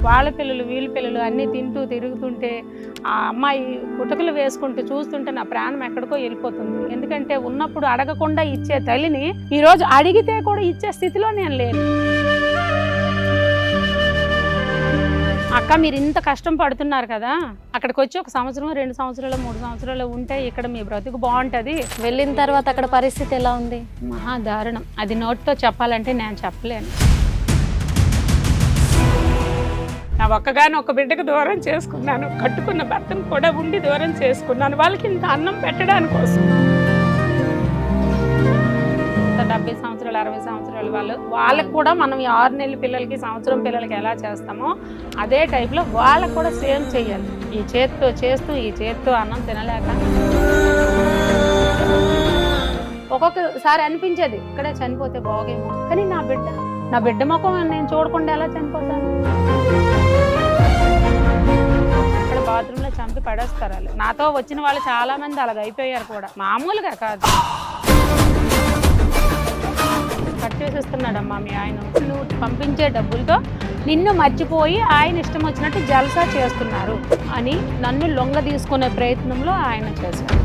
వాళ్ళ పిల్లలు వీళ్ళ పిల్లలు అన్నీ తింటూ తిరుగుతుంటే ఆ అమ్మాయి గుటకలు వేసుకుంటూ చూస్తుంటే నా ప్రాణం ఎక్కడికో వెళ్ళిపోతుంది. ఎందుకంటే ఉన్నప్పుడు అడగకుండా ఇచ్చే తల్లిని ఈరోజు అడిగితే కూడా ఇచ్చే స్థితిలో నేను లేను. అక్క మీరు ఇంత కష్టం పడుతున్నారు కదా, అక్కడికి వచ్చి 1 సంవత్సరం 2 సంవత్సరాలు 3 సంవత్సరాలు ఉంటే ఇక్కడ మీ బ్రతుకు బాగుంటుంది. వెళ్ళిన తర్వాత అక్కడ పరిస్థితి ఎలా ఉంది? మహా దారుణం. అది నోటితో చెప్పాలంటే నేను చెప్పలేను. నా ఒక్కగానొక్క బిడ్డకు దూరం చేసుకున్నాను, కట్టుకున్న భర్తను కూడా ఉండి దూరం చేసుకున్నాను, వాళ్ళకి ఇంత అన్నం పెట్టడానికి కోసం. 70 సంవత్సరాలు 60 సంవత్సరాలు వాళ్ళకి కూడా మనం 6 నెలల పిల్లలకి సంవత్సరం పిల్లలకి ఎలా చేస్తామో అదే టైప్లో వాళ్ళకు కూడా సేమ్ చెయ్యాలి. ఈ చేతితో చేస్తూ ఈ చేతితో అన్నం తినలేక ఒక్కొక్కసారి అనిపించేది ఇక్కడే చనిపోతే బాగేమో, కానీ నా బిడ్డ ముఖం నేను చూడకుండా ఎలా చనిపోతాను? ఇక్కడ బాత్రూంలో చంపి పడేస్తారు వాళ్ళు. నాతో వచ్చిన వాళ్ళు చాలా మంది అలాగ అయిపోయారు కూడా, మామూలుగా కాదు. కట్ చేసేస్తున్నాడమ్మా మీ ఆయన. నువ్వు పంపించే డబ్బులతో నిన్ను మర్చిపోయి ఆయన ఇష్టం వచ్చినట్టు జల్సా చేస్తున్నారు అని నన్ను లొంగ తీసుకునే ప్రయత్నంలో ఆయన చేశారు.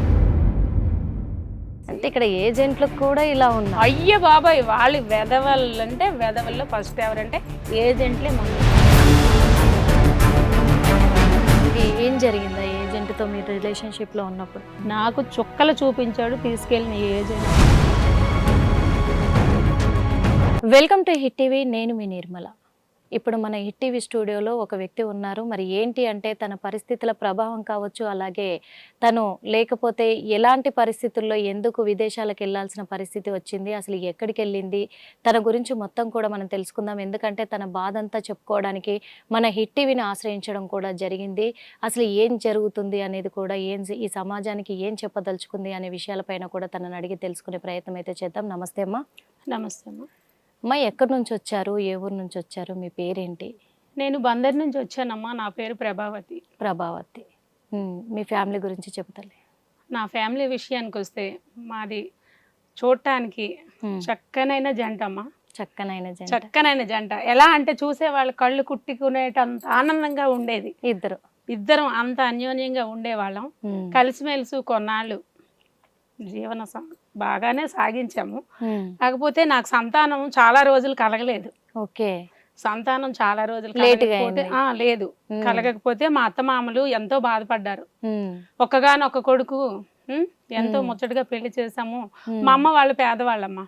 అంటే ఇక్కడ ఏజెంట్లకు కూడా ఇలా ఉన్నా? అయ్యే బాబాయ్, వాళ్ళు వెధవల్లంటే వెధవల్లో ఫస్ట్ ఎవరంటే ఏజెంట్లే ముందు. ఏం జరిగిందా ఏజెంట్తో మీరు రిలేషన్షిప్లో ఉన్నప్పుడు? నాకు చుక్కలు చూపించాడు తీసుకెళ్ళిన agent. Welcome to hit TV, నేను మీ నిర్మల. ఇప్పుడు మన హిట్ టీవీ స్టూడియోలో ఒక వ్యక్తి ఉన్నారు. మరి ఏంటి అంటే తన పరిస్థితుల ప్రభావం కావచ్చు, అలాగే తను లేకపోతే ఎలాంటి పరిస్థితుల్లో ఎందుకు విదేశాలకు వెళ్ళాల్సిన పరిస్థితి వచ్చింది, అసలు ఎక్కడికి వెళ్ళింది, తన గురించి మొత్తం కూడా మనం తెలుసుకుందాం. ఎందుకంటే తన బాధ అంతా చెప్పుకోవడానికి మన హిట్ టీవీని ఆశ్రయించడం కూడా జరిగింది. అసలు ఏం జరుగుతుంది అనేది కూడా, ఈ సమాజానికి ఏం చెప్పదలుచుకుంది అనే విషయాలపైన కూడా తనని అడిగి తెలుసుకునే ప్రయత్నం అయితే చేద్దాం. నమస్తే అమ్మా. నమస్తే అమ్మా. అమ్మా, ఎక్కడి నుంచి వచ్చారు, ఏ ఊరు నుంచి వచ్చారు, మీ పేరేంటి? నేను బందర్ నుంచి వచ్చానమ్మా. నా పేరు ప్రభావతి. ప్రభావతి. మీ ఫ్యామిలీ గురించి చెప్తాలే. నా ఫ్యామిలీ విషయానికి వస్తే మాది చూడటానికి చక్కనైన జంట అమ్మా. చక్కనైన జంట. ఎలా అంటే చూసే వాళ్ళ కళ్ళు కుట్టుకునేటంత ఆనందంగా ఉండేది. ఇద్దరం అంత అన్యోన్యంగా ఉండేవాళ్ళం. కలిసిమెలిసి కొన్నాళ్ళు జీవన బాగానే సాగించాము. కాకపోతే నాకు సంతానం చాలా రోజులు కలగలేదు. సంతానం చాలా రోజులు లేదు, కలగకపోతే మా అత్తమామలు ఎంతో బాధపడ్డారు. ఒక్కగానొక్క కొడుకు, ఎంతో ముచ్చటగా పెళ్లి చేసాము. మా అమ్మ వాళ్ళు పేదవాళ్ళమ్మా,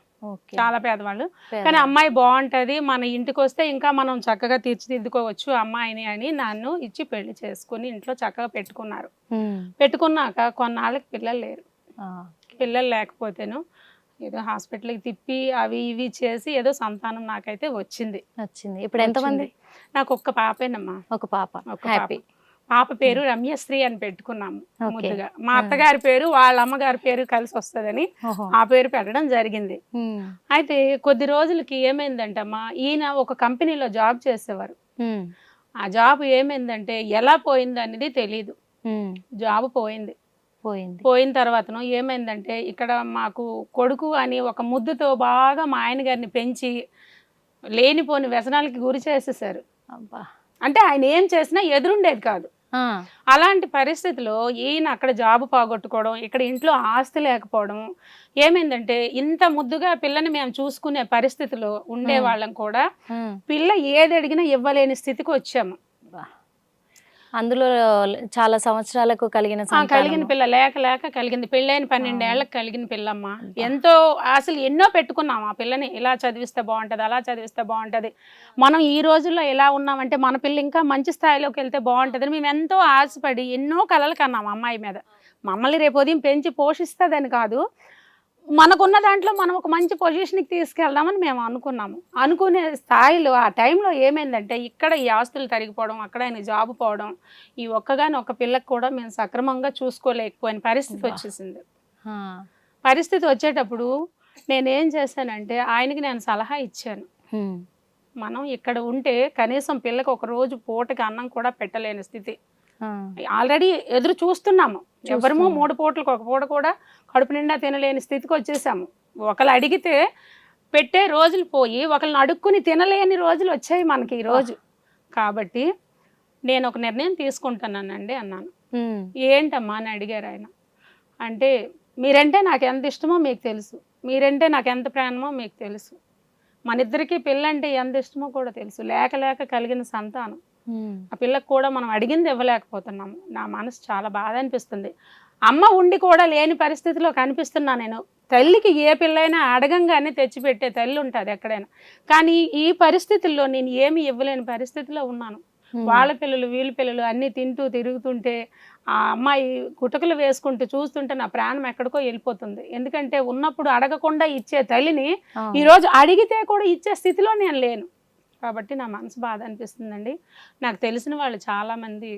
చాలా పేదవాళ్ళు. కానీ అమ్మాయి బాగుంటది, మన ఇంటికి వస్తే ఇంకా మనం చక్కగా తీర్చిదిద్దుకోవచ్చు అమ్మాయిని అని నన్ను ఇచ్చి పెళ్లి చేసుకుని ఇంట్లో చక్కగా పెట్టుకున్నారు. పెట్టుకున్నాక కొన్నాళ్ళకి పిల్లలు లేరు. పిల్లలు లేకపోతేను ఏదో హాస్పిటల్కి తిప్పి అవి ఇవి చేసి ఏదో సంతానం నాకైతే వచ్చింది. ఇప్పుడు ఎంతమంది? నాకు ఒక్క పాపేనమ్మా. ఒక పాప. పాప పేరు రమ్యశ్రీ అని పెట్టుకున్నాము ముద్దుగా. మా అత్తగారి పేరు వాళ్ళ అమ్మగారి పేరు కలిసి వస్తుందని ఆ పేరు పెట్టడం జరిగింది. అయితే కొద్ది రోజులకి ఏమైందంటమ్మా, ఈయన ఒక కంపెనీలో జాబ్ చేసేవారు. ఆ జాబ్ ఏమైందంటే ఎలా పోయింది అనేది తెలీదు. జాబ్ పోయిన తర్వాతను ఏమైందంటే ఇక్కడ మాకు కొడుకు అని ఒక ముద్దుతో బాగా మా ఆయన గారిని పెంచి లేనిపోని వ్యసనాలకి గురి చేసేసారు. అంటే ఆయన ఏం చేసినా ఎదురుండేది కాదు. అలాంటి పరిస్థితిలో ఈయన అక్కడ జాబ్ పోగొట్టుకోవడం, ఇక్కడ ఇంట్లో ఆస్తి లేకపోవడం ఏమైందంటే, ఇంత ముద్దుగా పిల్లని మేము చూసుకునే పరిస్థితిలో ఉండేవాళ్ళం కూడా పిల్ల ఏది అడిగినా ఇవ్వలేని స్థితికి వచ్చాము. అందులో చాలా సంవత్సరాలకు కలిగిన పిల్ల లేక కలిగింది. పెళ్ళైన 12 ఏళ్ళకి కలిగిన పిల్లమ్మ. ఎంతో అసలు ఎన్నో పెట్టుకున్నాం ఆ పిల్లని. ఇలా చదివిస్తే బాగుంటుంది, అలా చదివిస్తే బాగుంటుంది, మనం ఈ రోజుల్లో ఎలా ఉన్నామంటే మన పిల్ల ఇంకా మంచి స్థాయిలోకి వెళ్తే బాగుంటుంది అని మేము ఎంతో ఆశపడి ఎన్నో కలలు కన్నాం అమ్మాయి మీద. మమ్మల్ని రేపు ఉదయం పెంచి పోషిస్తుందని కాదు, మనకున్న దాంట్లో మనం ఒక మంచి పొజిషన్కి తీసుకెళ్దామని మేము అనుకున్నాము. అనుకునే స్థాయిలో ఆ టైంలో ఏమైందంటే, ఇక్కడ ఈ ఆస్తులు తరిగిపోవడం, అక్కడ ఆయన జాబ్ పోవడం, ఈ ఒక్క పిల్లకు కూడా మేము సక్రమంగా చూసుకోలేకపోయిన పరిస్థితి వచ్చేసింది. పరిస్థితి వచ్చేటప్పుడు నేనేం చేశానంటే, ఆయనకి నేను సలహా ఇచ్చాను, మనం ఇక్కడ ఉంటే కనీసం పిల్లకి ఒక రోజు పూటకి అన్నం కూడా పెట్టలేని స్థితి. ఆల్రెడీ ఎదురు చూస్తున్నాము. ఎవరమో 3 పూటలకు ఒక పూట కూడా కడుపు నిండా తినలేని స్థితికి వచ్చేసాము. ఒకళ్ళు అడిగితే పెట్టే రోజులు పోయి ఒకళ్ళని అడుక్కుని తినలేని రోజులు వచ్చాయి మనకి ఈ రోజు. కాబట్టి నేను ఒక నిర్ణయం తీసుకుంటున్నానండి అన్నాను. ఏంటమ్మా అని అడిగారు ఆయన. అంటే మీరంటే నాకు ఎంత ఇష్టమో మీకు తెలుసు, మీరంటే నాకు ఎంత ప్రాణమో మీకు తెలుసు, మన ఇద్దరికి పిల్లంటే ఎంత ఇష్టమో కూడా తెలుసు, లేక లేక కలిగిన సంతానం, ఆ పిల్లకు కూడా మనం అడిగింది ఇవ్వలేకపోతున్నాము. నా మనసు చాలా బాధ అనిపిస్తుంది. అమ్మ ఉండి కూడా లేని పరిస్థితిలో కనిపిస్తున్నా నేను. తల్లికి ఏ పిల్లైనా అడగంగానే తెచ్చిపెట్టే తల్లి ఉంటుంది ఎక్కడైనా, కానీ ఈ పరిస్థితుల్లో నేను ఏమి ఇవ్వలేని పరిస్థితిలో ఉన్నాను. వాళ్ళ పిల్లలు వీళ్ళ పిల్లలు అన్నీ తింటూ తిరుగుతుంటే ఆ అమ్మాయి గుటకలు వేసుకుంటూ చూస్తుంటే నా ప్రాణం ఎక్కడికో వెళ్ళిపోతుంది. ఎందుకంటే ఉన్నప్పుడు అడగకుండా ఇచ్చే తల్లిని ఈరోజు అడిగితే కూడా ఇచ్చే స్థితిలో నేను లేను. కాబట్టి నా మనసు బాధ అనిపిస్తుందండి. నాకు తెలిసిన వాళ్ళు చాలామంది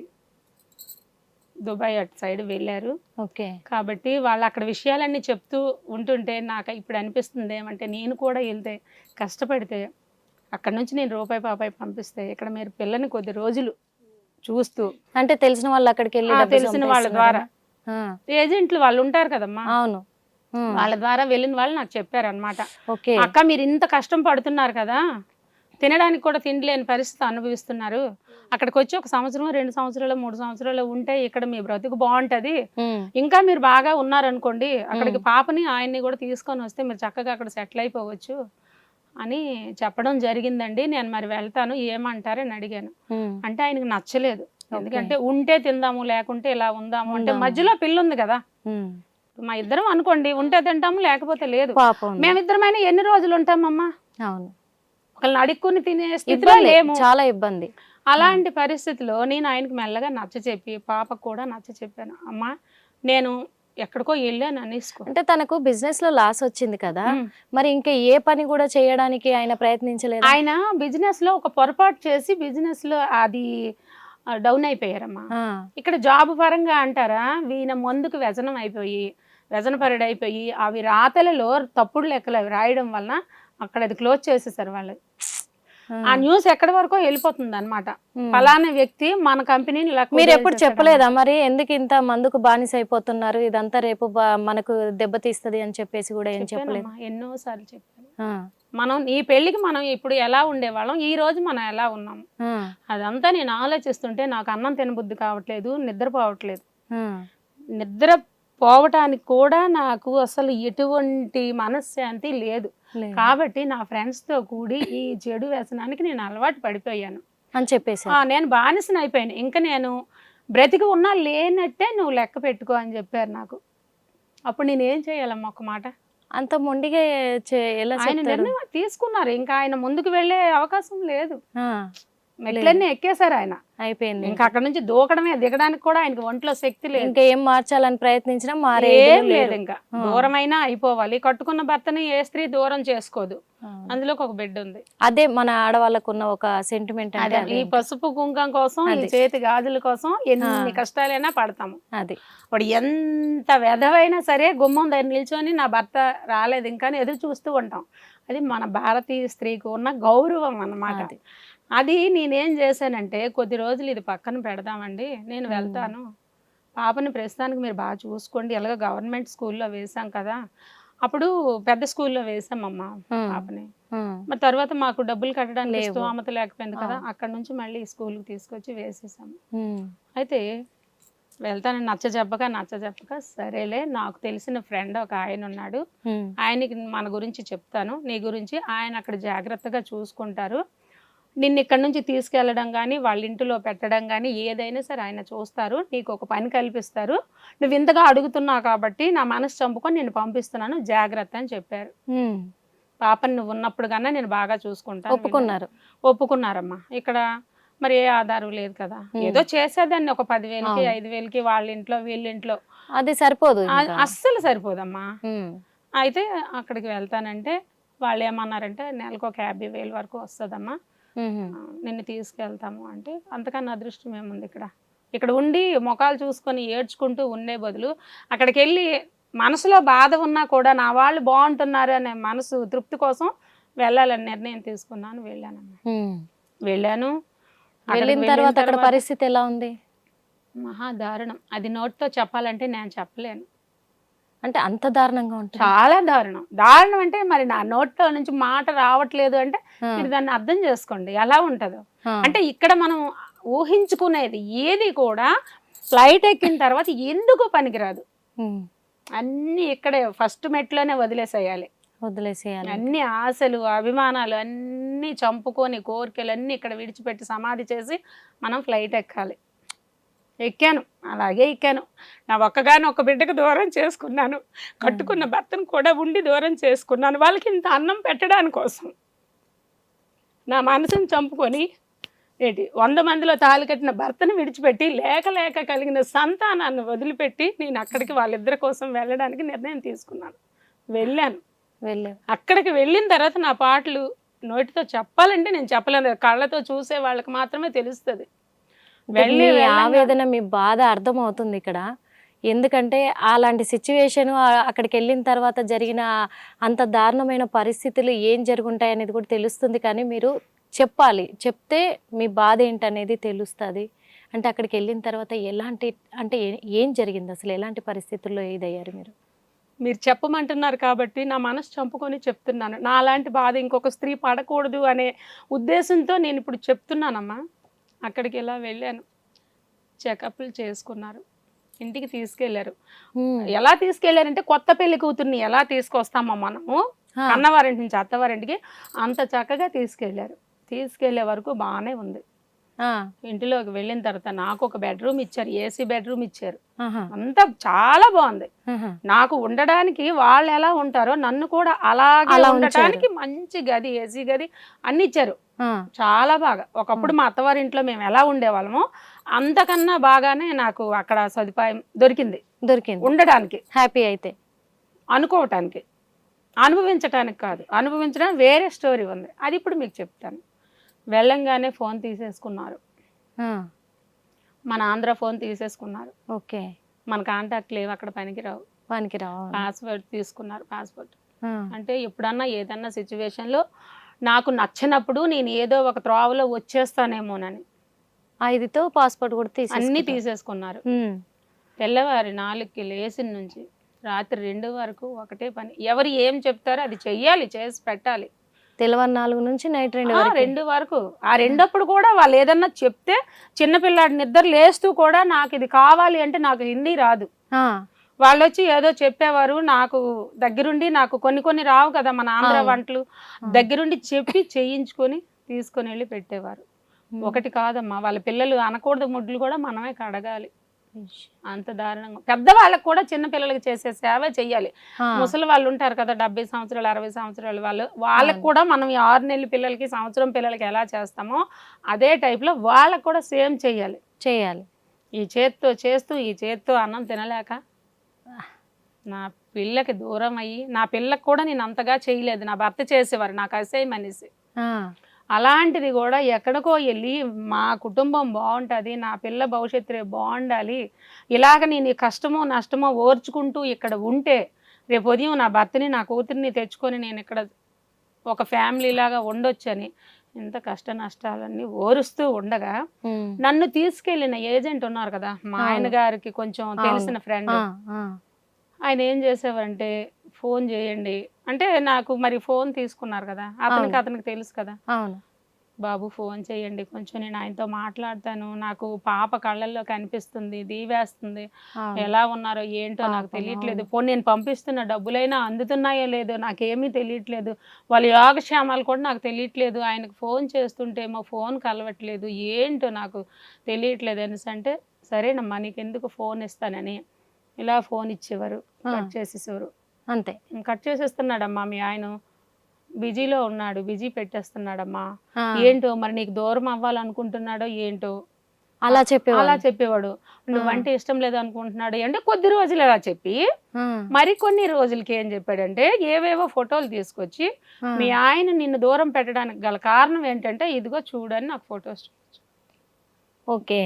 దుబాయ్ అటు సైడ్ వెళ్ళారు. కాబట్టి వాళ్ళు అక్కడ విషయాలన్నీ చెప్తూ ఉంటుంటే నాకు ఇప్పుడు అనిపిస్తుంది ఏమంటే నేను కూడా వెళ్తే కష్టపడితే అక్కడ నుంచి నేను రూపాయి పాపాయి పంపిస్తే ఇక్కడ మీరు పిల్లని కొద్ది రోజులు చూస్తూ, అంటే తెలిసిన వాళ్ళు అక్కడికి వెళ్ళి తెలిసిన వాళ్ళ ద్వారా ఏజెంట్లు వాళ్ళు ఉంటారు కదమ్మా, అవును, వాళ్ళ ద్వారా వెళ్ళిన వాళ్ళు నాకు చెప్పారు అనమాట. అక్క మీరు ఇంత కష్టం పడుతున్నారు కదా, తినడానికి కూడా తిండిలేని పరిస్థితి అనుభవిస్తున్నారు, అక్కడికి వచ్చి 1 సంవత్సరం 2 సంవత్సరాలు 3 సంవత్సరాలు ఉంటే ఇక్కడ మీ బ్రతుకు బాగుంటది, ఇంకా మీరు బాగా ఉన్నారనుకోండి అక్కడికి పాపని ఆయన్ని కూడా తీసుకొని వస్తే మీరు చక్కగా అక్కడ సెటిల్ అయిపోవచ్చు అని చెప్పడం జరిగిందండి. నేను మరి వెళ్తాను ఏమంటారని అడిగాను. అంటే ఆయనకు నచ్చలేదు. ఎందుకంటే ఉంటే తిందాము లేకుంటే ఇలా ఉందాము అంటే మధ్యలో పిల్ల ఉంది కదా, మా ఇద్దరం అనుకోండి ఉంటే తింటాము లేకపోతే లేదు. మేమిద్దరమైనా ఎన్ని రోజులు ఉంటామమ్మా? అవును, ఒకళ్ళని అడుక్కుని తినే స్థితిలో లేము, చాలా ఇబ్బంది. అలాంటి పరిస్థితిలో నేను ఆయనకు మెల్లగా నచ్చ చెప్పి పాపకు కూడా నచ్చ చెప్పాను. అమ్మా నేను ఎక్కడికో వెళ్ళాను అనేసుకో. అంటే తనకు బిజినెస్ లో లాస్ వచ్చింది కదా, మరి ఇంకా ఏ పని కూడా చేయడానికి ఆయన ప్రయత్నించలేదు? ఆయన బిజినెస్ లో ఒక పొరపాటు చేసి బిజినెస్ లో అది డౌన్ అయిపోయారమ్మా. ఇక్కడ జాబ్ పరంగా అంటారా, వీణ మందుకు వ్యసనపరుడైపోయి అవి రాతలలో తప్పుడు లెక్కలు అవి రాయడం వలన అక్కడ అది క్లోజ్ చేసేసారు వాళ్ళు. ఆ న్యూస్ ఎక్కడి వరకు వెళ్ళిపోతుంది అనమాట. ఫలానా వ్యక్తి మన కంపెనీని. మీరు ఎప్పుడు చెప్పలేదా మరి ఎందుకు ఇంత మందుకు బానిస అయిపోతున్నారు, ఇదంతా రేపు మనకు దెబ్బతీస్తుంది అని చెప్పేసి కూడా ఏం చెప్పలేదు? ఎన్నోసార్లు చెప్పాను. మనం ఈ పెళ్లికి మనం ఇప్పుడు ఎలా ఉండేవాళ్ళం, ఈ రోజు మనం ఎలా ఉన్నాము అదంతా నేను ఆలోచిస్తుంటే నాకు అన్నం తినబుద్ధి కావట్లేదు, నిద్రపోవట్లేదు. నిద్ర పోవటానికి కూడా నాకు అసలు ఎటువంటి మనశ్శాంతి లేదు. కాబట్టి నా ఫ్రెండ్స్ తో కూడి ఈ చెడు వ్యసనానికి నేను అలవాటు పడిపోయాను అని చెప్పేసి నేను బానిసని అయిపోయాను. ఇంకా నేను బ్రతికి ఉన్నా లేనట్టే నువ్వు లెక్క పెట్టుకో అని చెప్పారు నాకు. అప్పుడు నేనేం చేయాలమ్మా ఒక మాట? అంత మొండిగా ఆయన నిర్ణయం తీసుకున్నారు, ఇంకా ఆయన ముందుకు వెళ్ళే అవకాశం లేదు. మెట్లన్నీ ఎక్కేశారు ఆయన, అయిపోయింది. ఇంకా అక్కడ నుంచి దూకడమే, దిగడానికి కూడా ఆయనకి ఒంట్లో శక్తి లేదు. ఇంకా ఏం మార్చాలని ప్రయత్నించినా మారేం లేదు. ఇంకా దూరమైనా అయిపోవాలి. కట్టుకున్న భర్తని ఏ స్త్రీ దూరం చేసుకోదు, అందులోకి ఒక బిడ్డ ఉంది. అదే మన ఆడవాళ్ళకు ఉన్న ఒక సెంటిమెంట్. ఈ పసుపు కుంకం కోసం, ఈ చేతి గాజుల కోసం ఎన్ని కష్టాలైనా పడతాము. అది వాడు ఎంత వెధవైనా సరే గుమ్మం దగ్గర నిల్చొని నా భర్త రాలేదు ఇంకా ఎదురు చూస్తూ ఉంటాం. అది మన భారతీయ స్త్రీకి ఉన్న గౌరవం అన్నమాట. అది నేనేం చేశానంటే కొద్ది రోజులు ఇది పక్కన పెడదామండి, నేను వెళ్తాను, పాపని ప్రస్తుతానికి మీరు బాగా చూసుకోండి, ఎలాగో గవర్నమెంట్ స్కూల్లో వేసాం కదా, అప్పుడు పెద్ద స్కూల్లో వేసామమ్మా పాపని. మరి తర్వాత మాకు డబ్బులు కట్టడానికి స్తోమత లేకపోయింది కదా, అక్కడ నుంచి మళ్ళీ స్కూల్కి తీసుకొచ్చి వేసేసాము. అయితే వెళ్తాను నచ్చజెప్పక సరేలే, నాకు తెలిసిన ఫ్రెండ్ ఒక ఆయన ఉన్నాడు, ఆయనకి మన గురించి చెప్తాను, నీ గురించి ఆయన అక్కడ జాగ్రత్తగా చూసుకుంటారు, నిన్ను ఇక్కడ నుంచి తీసుకెళ్ళడం కానీ వాళ్ళ ఇంటిలో పెట్టడం కానీ ఏదైనా సరే ఆయన చూస్తారు, నీకు ఒక పని కల్పిస్తారు, నువ్వు ఇంతగా అడుగుతున్నావు కాబట్టి నా మనసు చంపుకొని నేను పంపిస్తున్నాను, జాగ్రత్త అని చెప్పారు. పాపని నువ్వు ఉన్నప్పుడు కన్నా నేను బాగా చూసుకుంటాను. ఒప్పుకున్నారమ్మా. ఇక్కడ మరి ఏ ఆధారం లేదు కదా, ఏదో చేసేదాన్ని ఒక 10,000కి 5,000కి వాళ్ళ ఇంట్లో వీళ్ళ ఇంట్లో, అది సరిపోదు, అస్సలు సరిపోదమ్మా. అయితే అక్కడికి వెళ్తానంటే వాళ్ళు ఏమన్నారంటే నెలకు ఒక 50,000 వరకు వస్తుందమ్మా, నిన్ను తీసుకెళ్తాము అంటే. అంతకన్నా అదృష్టం ఏముంది? ఇక్కడ ఉండి ముఖాలు చూసుకొని ఏడ్చుకుంటూ ఉండే బదులు అక్కడికి వెళ్ళి మనసులో బాధ ఉన్నా కూడా నా వాళ్ళు బాగుంటున్నారు అనే మనసు తృప్తి కోసం వెళ్ళాలని నిర్ణయం తీసుకున్నాను. వెళ్ళాను. వెళ్ళిన తర్వాత అక్కడ పరిస్థితి ఎలా ఉంది? మహా దారుణం. అది నోటితో చెప్పాలంటే నేను చెప్పలేను. అంటే అంత దారుణంగా ఉంటుంది? చాలా దారుణం అంటే మరి నా నోట్లో నుంచి మాట రావట్లేదు అంటే మీరు దాన్ని అర్థం చేసుకోండి ఎలా ఉంటుందో. అంటే ఇక్కడ మనం ఊహించుకునేది ఏది కూడా ఫ్లైట్ ఎక్కిన తర్వాత ఎందుకు పనికిరాదు. అన్నీ ఇక్కడే ఫస్ట్ మెట్లోనే వదిలేసేయాలి. అన్ని ఆశలు అభిమానాలు అన్నీ చంపుకొని కోరికలు అన్నీ ఇక్కడ విడిచిపెట్టి సమాధి చేసి మనం ఫ్లైట్ ఎక్కాలి. ఎక్కాను, అలాగే ఎక్కాను. నా ఒక్క బిడ్డకు దూరం చేసుకున్నాను, కట్టుకున్న భర్తను కూడా ఉండి దూరం చేసుకున్నాను. వాళ్ళకి ఇంత అన్నం పెట్టడానికి కోసం నా మనసుని చంపుకొని 100 మందిలో తాళి కట్టిన భర్తను విడిచిపెట్టి లేక కలిగిన సంతానాన్ని వదిలిపెట్టి నేను అక్కడికి వాళ్ళిద్దరి కోసం వెళ్ళడానికి నిర్ణయం తీసుకున్నాను. వెళ్ళాను. అక్కడికి వెళ్ళిన తర్వాత నా పాటలు నోటితో చెప్పాలంటే నేను చెప్పలేను, కళ్ళతో చూసే వాళ్ళకి మాత్రమే తెలుస్తుంది. వెళ్ళి ఆవేదన, మీ బాధ అర్థమవుతుంది ఇక్కడ. ఎందుకంటే అలాంటి సిచ్యువేషన్ అక్కడికి వెళ్ళిన తర్వాత జరిగిన అంత దారుణమైన పరిస్థితులు ఏం జరుగుంటాయి అనేది కూడా తెలుస్తుంది. కానీ మీరు చెప్పాలి, చెప్తే మీ బాధ ఏంటనేది తెలుస్తుంది. అంటే అక్కడికి వెళ్ళిన తర్వాత ఎలాంటి, అంటే ఏం జరిగింది అసలు, ఎలాంటి పరిస్థితుల్లో ఏదయ్యారు మీరు? మీరు చెప్పమంటున్నారు కాబట్టి నా మనసు చంపుకొని చెప్తున్నాను. నా అలాంటి బాధ ఇంకొక స్త్రీ పడకూడదు అనే ఉద్దేశంతో నేను ఇప్పుడు చెప్తున్నానమ్మా. అక్కడికి ఎలా వెళ్ళాను, చెకప్లు చేసుకున్నారు, ఇంటికి తీసుకెళ్లారు. ఎలా తీసుకెళ్లారంటే కొత్త పెళ్లి కూతుర్ని ఎలా తీసుకొస్తామో మనము అన్నవారింటి నుంచి అత్తవారింటికి అంత చక్కగా తీసుకెళ్లారు. తీసుకెళ్లే వరకు బాగానే ఉంది. ఇంటిలోకి వెళ్ళిన తర్వాత నాకు ఒక బెడ్రూమ్ ఇచ్చారు, ఏసీ బెడ్రూమ్ ఇచ్చారు. అంతా చాలా బాగుంది. నాకు ఉండడానికి వాళ్ళు ఎలా ఉంటారో నన్ను కూడా అలాగే ఉండటానికి మంచి గది, ఏసీ గది అన్ని ఇచ్చారు. చాలా బాగా. ఒకప్పుడు మా అత్తవారింట్లో మేము ఎలా ఉండేవాళ్ళమో అంతకన్నా బాగానే నాకు అక్కడ సదుపాయం దొరికింది ఉండడానికి. హ్యాపీ అయితే అనుకోవటానికి, అనుభవించటానికి కాదు. అనుభవించడానికి వేరే స్టోరీ ఉంది, అది ఇప్పుడు మీకు చెప్తాను. వెళ్ళంగానే ఫోన్ తీసేసుకున్నారు, మన ఆంధ్ర ఫోన్ తీసేసుకున్నారు. ఓకే, మన కాంటాక్ట్ లేవు, అక్కడ పనికిరావు. పాస్వర్డ్ తీసుకున్నారు. పాస్వర్డ్ అంటే ఎప్పుడన్నా ఏదన్నా సిచ్యువేషన్లో నాకు నచ్చినప్పుడు నేను ఏదో ఒక త్రోవలో వచ్చేస్తానేమోనని 5తో పాస్పోర్ట్ కూడా అన్నీ తీసేసుకున్నారు. తెల్లవారి 4కి లేచిన నుంచి రాత్రి 2 వరకు ఒకటే పని. ఎవరు ఏం చెప్తారో అది చెయ్యాలి, చేసి పెట్టాలి. తెల్లవారు 4 నుంచి నైట్ 2 వరకు. ఆ 2 అప్పుడు కూడా వాళ్ళు ఏదన్నా చెప్తే చిన్నపిల్లాడి నిద్ర లేస్తూ కూడా నాకు ఇది కావాలి అంటే నాకు హిందీ రాదు. వాళ్ళు వచ్చి ఏదో చెప్పేవారు, నాకు దగ్గరుండి నాకు కొన్ని రావు కదా మన ఆంధ్ర వంటలు, దగ్గరుండి చెప్పి చేయించుకొని తీసుకొని వెళ్ళి పెట్టేవారు. ఒకటి కాదమ్మా, వాళ్ళ పిల్లలు అనకూడదు ముడ్లు కూడా మనమే కడగాలి. అంత దారుణంగా. పెద్దవాళ్ళకి కూడా చిన్న పిల్లలకి చేసే సేవ చెయ్యాలి. ముసలి వాళ్ళు ఉంటారు కదా, 70 సంవత్సరాలు 60 సంవత్సరాలు వాళ్ళకి కూడా మనం 6 నెలల పిల్లలకి, సంవత్సరం పిల్లలకి ఎలా చేస్తామో అదే టైప్లో వాళ్ళకి కూడా సేమ్ చెయ్యాలి. ఈ చేత్తో చేస్తూ ఈ చేత్తో అన్నం తినలేక నా పిల్లకి దూరం అయ్యి, నా పిల్లకి కూడా నేను అంతగా చేయలేదు, నా భర్త చేసేవారు నాకు అసహ్యమనేసి. అలాంటిది కూడా ఎక్కడికో వెళ్ళి మా కుటుంబం బాగుంటుంది, నా పిల్ల భవిష్యత్తు రేపు బాగుండాలి, ఇలాగ నేను కష్టమో నష్టమో ఓర్చుకుంటూ ఇక్కడ ఉంటే రేపు ఉదయం నా భర్తని నా కూతురిని తెచ్చుకొని నేను ఇక్కడ ఒక ఫ్యామిలీ లాగా ఉండొచ్చని ఇంత కష్ట నష్టాలన్నీ ఓరుస్తూ ఉండగా నన్ను తీసుకెళ్ళిన ఏజెంట్ ఉన్నారు కదా, మా ఆయన గారికి కొంచెం తెలిసిన ఫ్రెండ్, ఆయన ఏం చేసేవారంటే ఫోన్ చేయండి అంటే, నాకు మరి ఫోన్ తీసుకున్నారు కదా, అతనికి తెలుసు కదా, బాబు ఫోన్ చేయండి కొంచెం నేను ఆయనతో మాట్లాడతాను, నాకు పాప కళ్ళల్లో కనిపిస్తుంది, దీవేస్తుంది, ఎలా ఉన్నారో ఏంటో నాకు తెలియట్లేదు, పోనీ నేను పంపిస్తున్న డబ్బులైనా అందుతున్నాయో లేదో నాకేమీ తెలియట్లేదు, వాళ్ళ యోగక్షేమాలు కూడా నాకు తెలియట్లేదు, ఆయనకు ఫోన్ చేస్తుంటేమో ఫోన్ కలవట్లేదు, ఏంటో నాకు తెలియట్లేదు అనేసి అంటే, సరేనమ్మా నీకు ఎందుకు ఫోన్ ఇస్తానని ఇలా ఫోన్ ఇచ్చేవారు, కట్ చేసేసేవారు. అంతే, కట్ చేసేస్తున్నాడమ్మా మీ ఆయన, బిజీలో ఉన్నాడు, బిజీ పెట్టేస్తున్నాడమ్మా, ఏంటో మరి నీకు దూరం అవ్వాలనుకుంటున్నాడో ఏంటో అలా చెప్పేవాడు. నువ్వంటే ఇష్టం లేదు అనుకుంటున్నాడు అంటే కొద్ది రోజులు అలా చెప్పి మరి కొన్ని రోజులకి ఏం చెప్పాడంటే ఏవేవో ఫోటోలు తీసుకొచ్చి మీ ఆయన నిన్ను దూరం పెట్టడానికి గల కారణం ఏంటంటే ఇదిగో చూడని నాకు ఫొటోస్. ఓకే,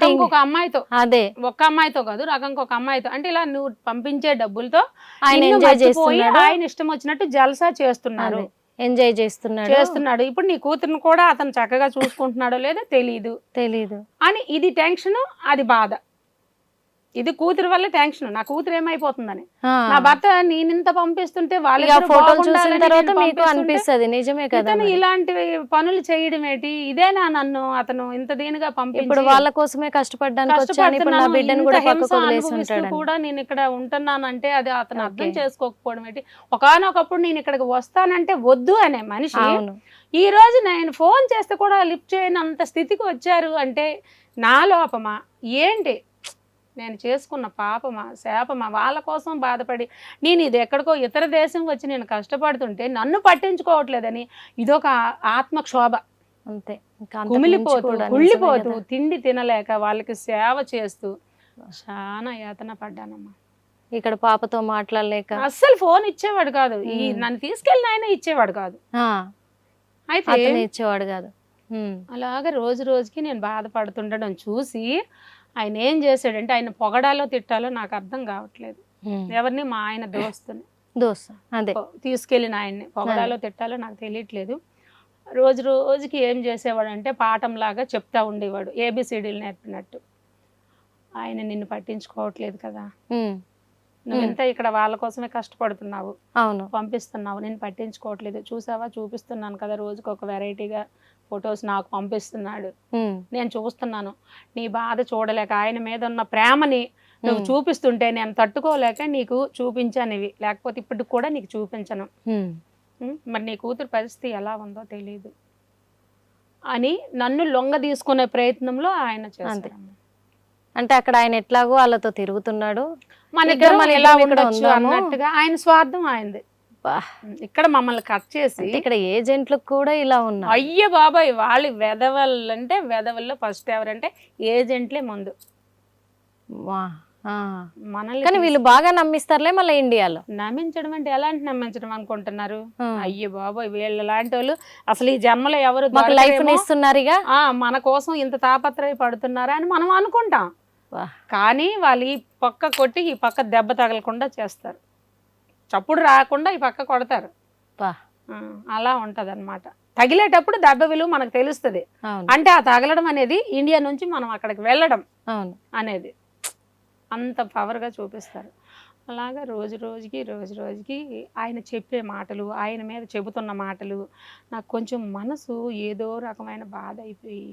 ఇంకొక అమ్మాయితో, అదే ఒక్క అమ్మాయితో కాదు, రకంకి ఒక అమ్మాయితో, అంటే ఇలా నువ్వు పంపించే డబ్బులతో ఆయన ఇష్టం వచ్చినట్టు జల్సా చేస్తున్నారు, ఎంజాయ్ చేస్తున్నాడు. ఇప్పుడు నీ కూతురుని కూడా అతను చక్కగా చూసుకుంటున్నాడో లేదో తెలీదు అని ఇది టెన్షన్, అది బాధ. ఇది కూతురు వల్ల టెన్షన్, నా కూతురు ఏమైపోతుందని. ఆ. నా భర్త నేనింత పంపిస్తుంటే ఇక వాళ్ళిద్దరూ ఫోటోలు చూసిన బాగుండాలని తర్వాత నేను మీకు పంపిస్తుంటే అనిపిస్తది నిజమే కదా ఇతను మరి. ఇలాంటి పనులు చేయడం ఏంటి, ఇదేనా నన్ను అతను ఇంత దీనిగా ఇప్పుడు పంపించి వాళ్ళ కోసమే కష్టపడడానికి వచ్చాను, ఇప్పుడు నా కష్టపడుతున్నాను, బిడ్డను ఇంత కూడా హింస పక్కకు అనుభవిస్తూ వదిలేసి కూడా నేను ఇక్కడ ఉంటున్నానంటే అది అతను అర్థం ఓకే. చేసుకోకపోవడం ఏంటి. ఒకానొకప్పుడు నేను ఇక్కడికి వస్తానంటే వద్దు అనే మనిషి అవును. ఈ రోజు నేను ఫోన్ చేస్తే కూడా లిఫ్ట్ చేయని అంత స్థితికి వచ్చారు అంటే నా లోపమా ఏంటి, నేను చేసుకున్న పాపమా శాపమా? వాళ్ళ కోసం బాధపడి నేను ఇది ఎక్కడికో ఇతర దేశం వచ్చి నేను కష్టపడుతుంటే నన్ను పట్టించుకోవట్లేదని ఇదొక ఆత్మక్షోభ. అంతే, ఇంకా అంతకు మించి కుమిలిపోతూ కూడా నిజమే కుళ్ళిపోతూ కదా. తిండి తినలేక వాళ్ళకి సేవ చేస్తూ చాలా యాతన పడ్డానమ్మా. ఇక్కడ పాపతో మాట్లాడలేక. అస్సలు ఫోన్ ఇచ్చేవాడు కాదు, ఈ ఉమ్. నన్ను తీసుకెళ్ళిన ఆయన ఇచ్చేవాడు కాదు. ఆ, అయితే అతను ఇచ్చేవాడు కాదు. అలాగా రోజు రోజుకి నేను బాధపడుతుండడం చూసి ఆయన ఏం చేశాడంటే, ఆయన పొగడాలో తిట్టాలో నాకు అర్థం కావట్లేదు. ఎవరిని, మా ఆయన దోస్తుని దోస్త్ అదే తీసుకెళ్ళిన ఆయన్ని పొగడాలో తిట్టాలో నాకు తెలియట్లేదు. రోజు రోజుకి ఏం చేసేవాడు అంటే పాఠంలాగా చెప్తా ఉండేవాడు, ఏబిసిడీలు నేర్పినట్టు. ఆయన నిన్ను పట్టించుకోవట్లేదు కదా, నువ్వెంత ఇక్కడ వాళ్ళ కోసమే కష్టపడుతున్నావు, అవును పంపిస్తున్నావు, నేను పట్టించుకోవట్లేదు, చూసావా చూపిస్తున్నాను కదా, రోజుకి ఒక వెరైటీగా ఫొటోస్ నాకు పంపిస్తున్నాడు, నేను చూస్తున్నాను, నీ బాధ చూడలేక ఆయన మీద ఉన్న ప్రేమని నువ్వు చూపిస్తుంటే నేను తట్టుకోలేక నీకు చూపించాను ఇవి, లేకపోతే ఇప్పటికి కూడా నీకు చూపించను. మరి నీ కూతురు పరిస్థితి ఎలా ఉందో తెలియదు అని నన్ను లొంగ తీసుకునే ప్రయత్నంలో ఆయన చేశారు. అంటే అక్కడ ఆయన ఎట్లాగో వాళ్ళతో తిరుగుతున్నాడు, మన ఇక్కడ ఇద్దరం మన ఎలా ఇద్దరం ఇక్కడ ఉండొచ్చు ఉందాము. అన్నట్టుగా ఆయన స్వార్థం ఆయనది. ఇక్కడ మమ్మల్ని కట్ చేసి అంటే ఇక్కడ ఏజెంట్లకు కూడా ఇలా ఉన్నారు. అయ్య బాబాయ్, వాళ్ళు వెదవల్లంటే వెదవల్లో ఫస్ట్ ఎవరంటే ఏజెంట్లే ముందు. వా, ఆ. మనల్ని కానీ వీళ్ళు బాగా నమ్మిస్తారులే మళ్ళీ ఇండియాలో. నమ్మించడం అంటే ఎలాంటి నమ్మించడం అనుకుంటున్నారు? అయ్యో బాబాయ్, వీళ్ళ లాంటి వాళ్ళు అసలు ఈ జన్మలో ఎవరు మాకు లైఫ్ దొరకరేమో, ఇస్తున్నారు ఇక. మన కోసం ఇంత తాపత్రయ పడుతున్నారా అని మనం అనుకుంటాం. వా. కానీ వాళ్ళు ఈ పక్క కొట్టి ఈ పక్క దెబ్బ తగలకుండా చేస్తారు, చప్పుడు రాకుండా ఈ పక్క కొడతారు. వా. అలా ఉంటది అనమాట. తగిలేటప్పుడు దెబ్బ విలువ మనకు తెలుస్తుంది. అవును. అంటే ఆ తగలడం అనేది ఇండియా నుంచి మనం అక్కడికి వెళ్ళడం అవును అనేది అంత పవర్గా చూపిస్తారు. అలాగా రోజు రోజుకి ఆయన చెప్పే మాటలు, ఆయన మీద చెబుతున్న మాటలు నాకు కొంచెం మనసు ఏదో రకమైన బాధ అయిపోయి,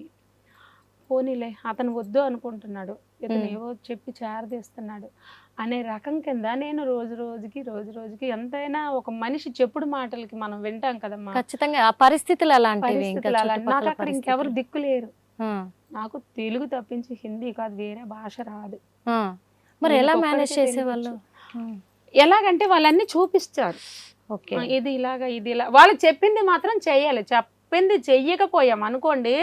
పోనీలే అతను వద్దు అనుకుంటున్నాడు, ఇతను ఏవో చెప్పి చేరదీస్తున్నాడు అనే రకం కింద నేను రోజు రోజుకి ఎంతైనా ఒక మనిషి చెప్పుడు మాటలకి మనం వింటాం కదమ్మా. ఖచ్చితంగా ఆ పరిస్థితులు అలాంటివి. పరిస్థితులు అలా. నాకు అక్కడ ఇంకెవరు దిక్కు లేరు, నాకు తెలుగు తప్పించి హిందీ కాదు వేరే భాష రాదు. మరి ఎలా మేనేజ్ చేసేవాళ్ళు? ఎలాగంటే వాళ్ళన్నీ చూపిస్తారు, ఇది ఇలాగా ఇది ఇలా, వాళ్ళు చెప్పింది మాత్రం చెయ్యాలి. చెప్పింది చెయ్యకపోయాం అనుకోండి,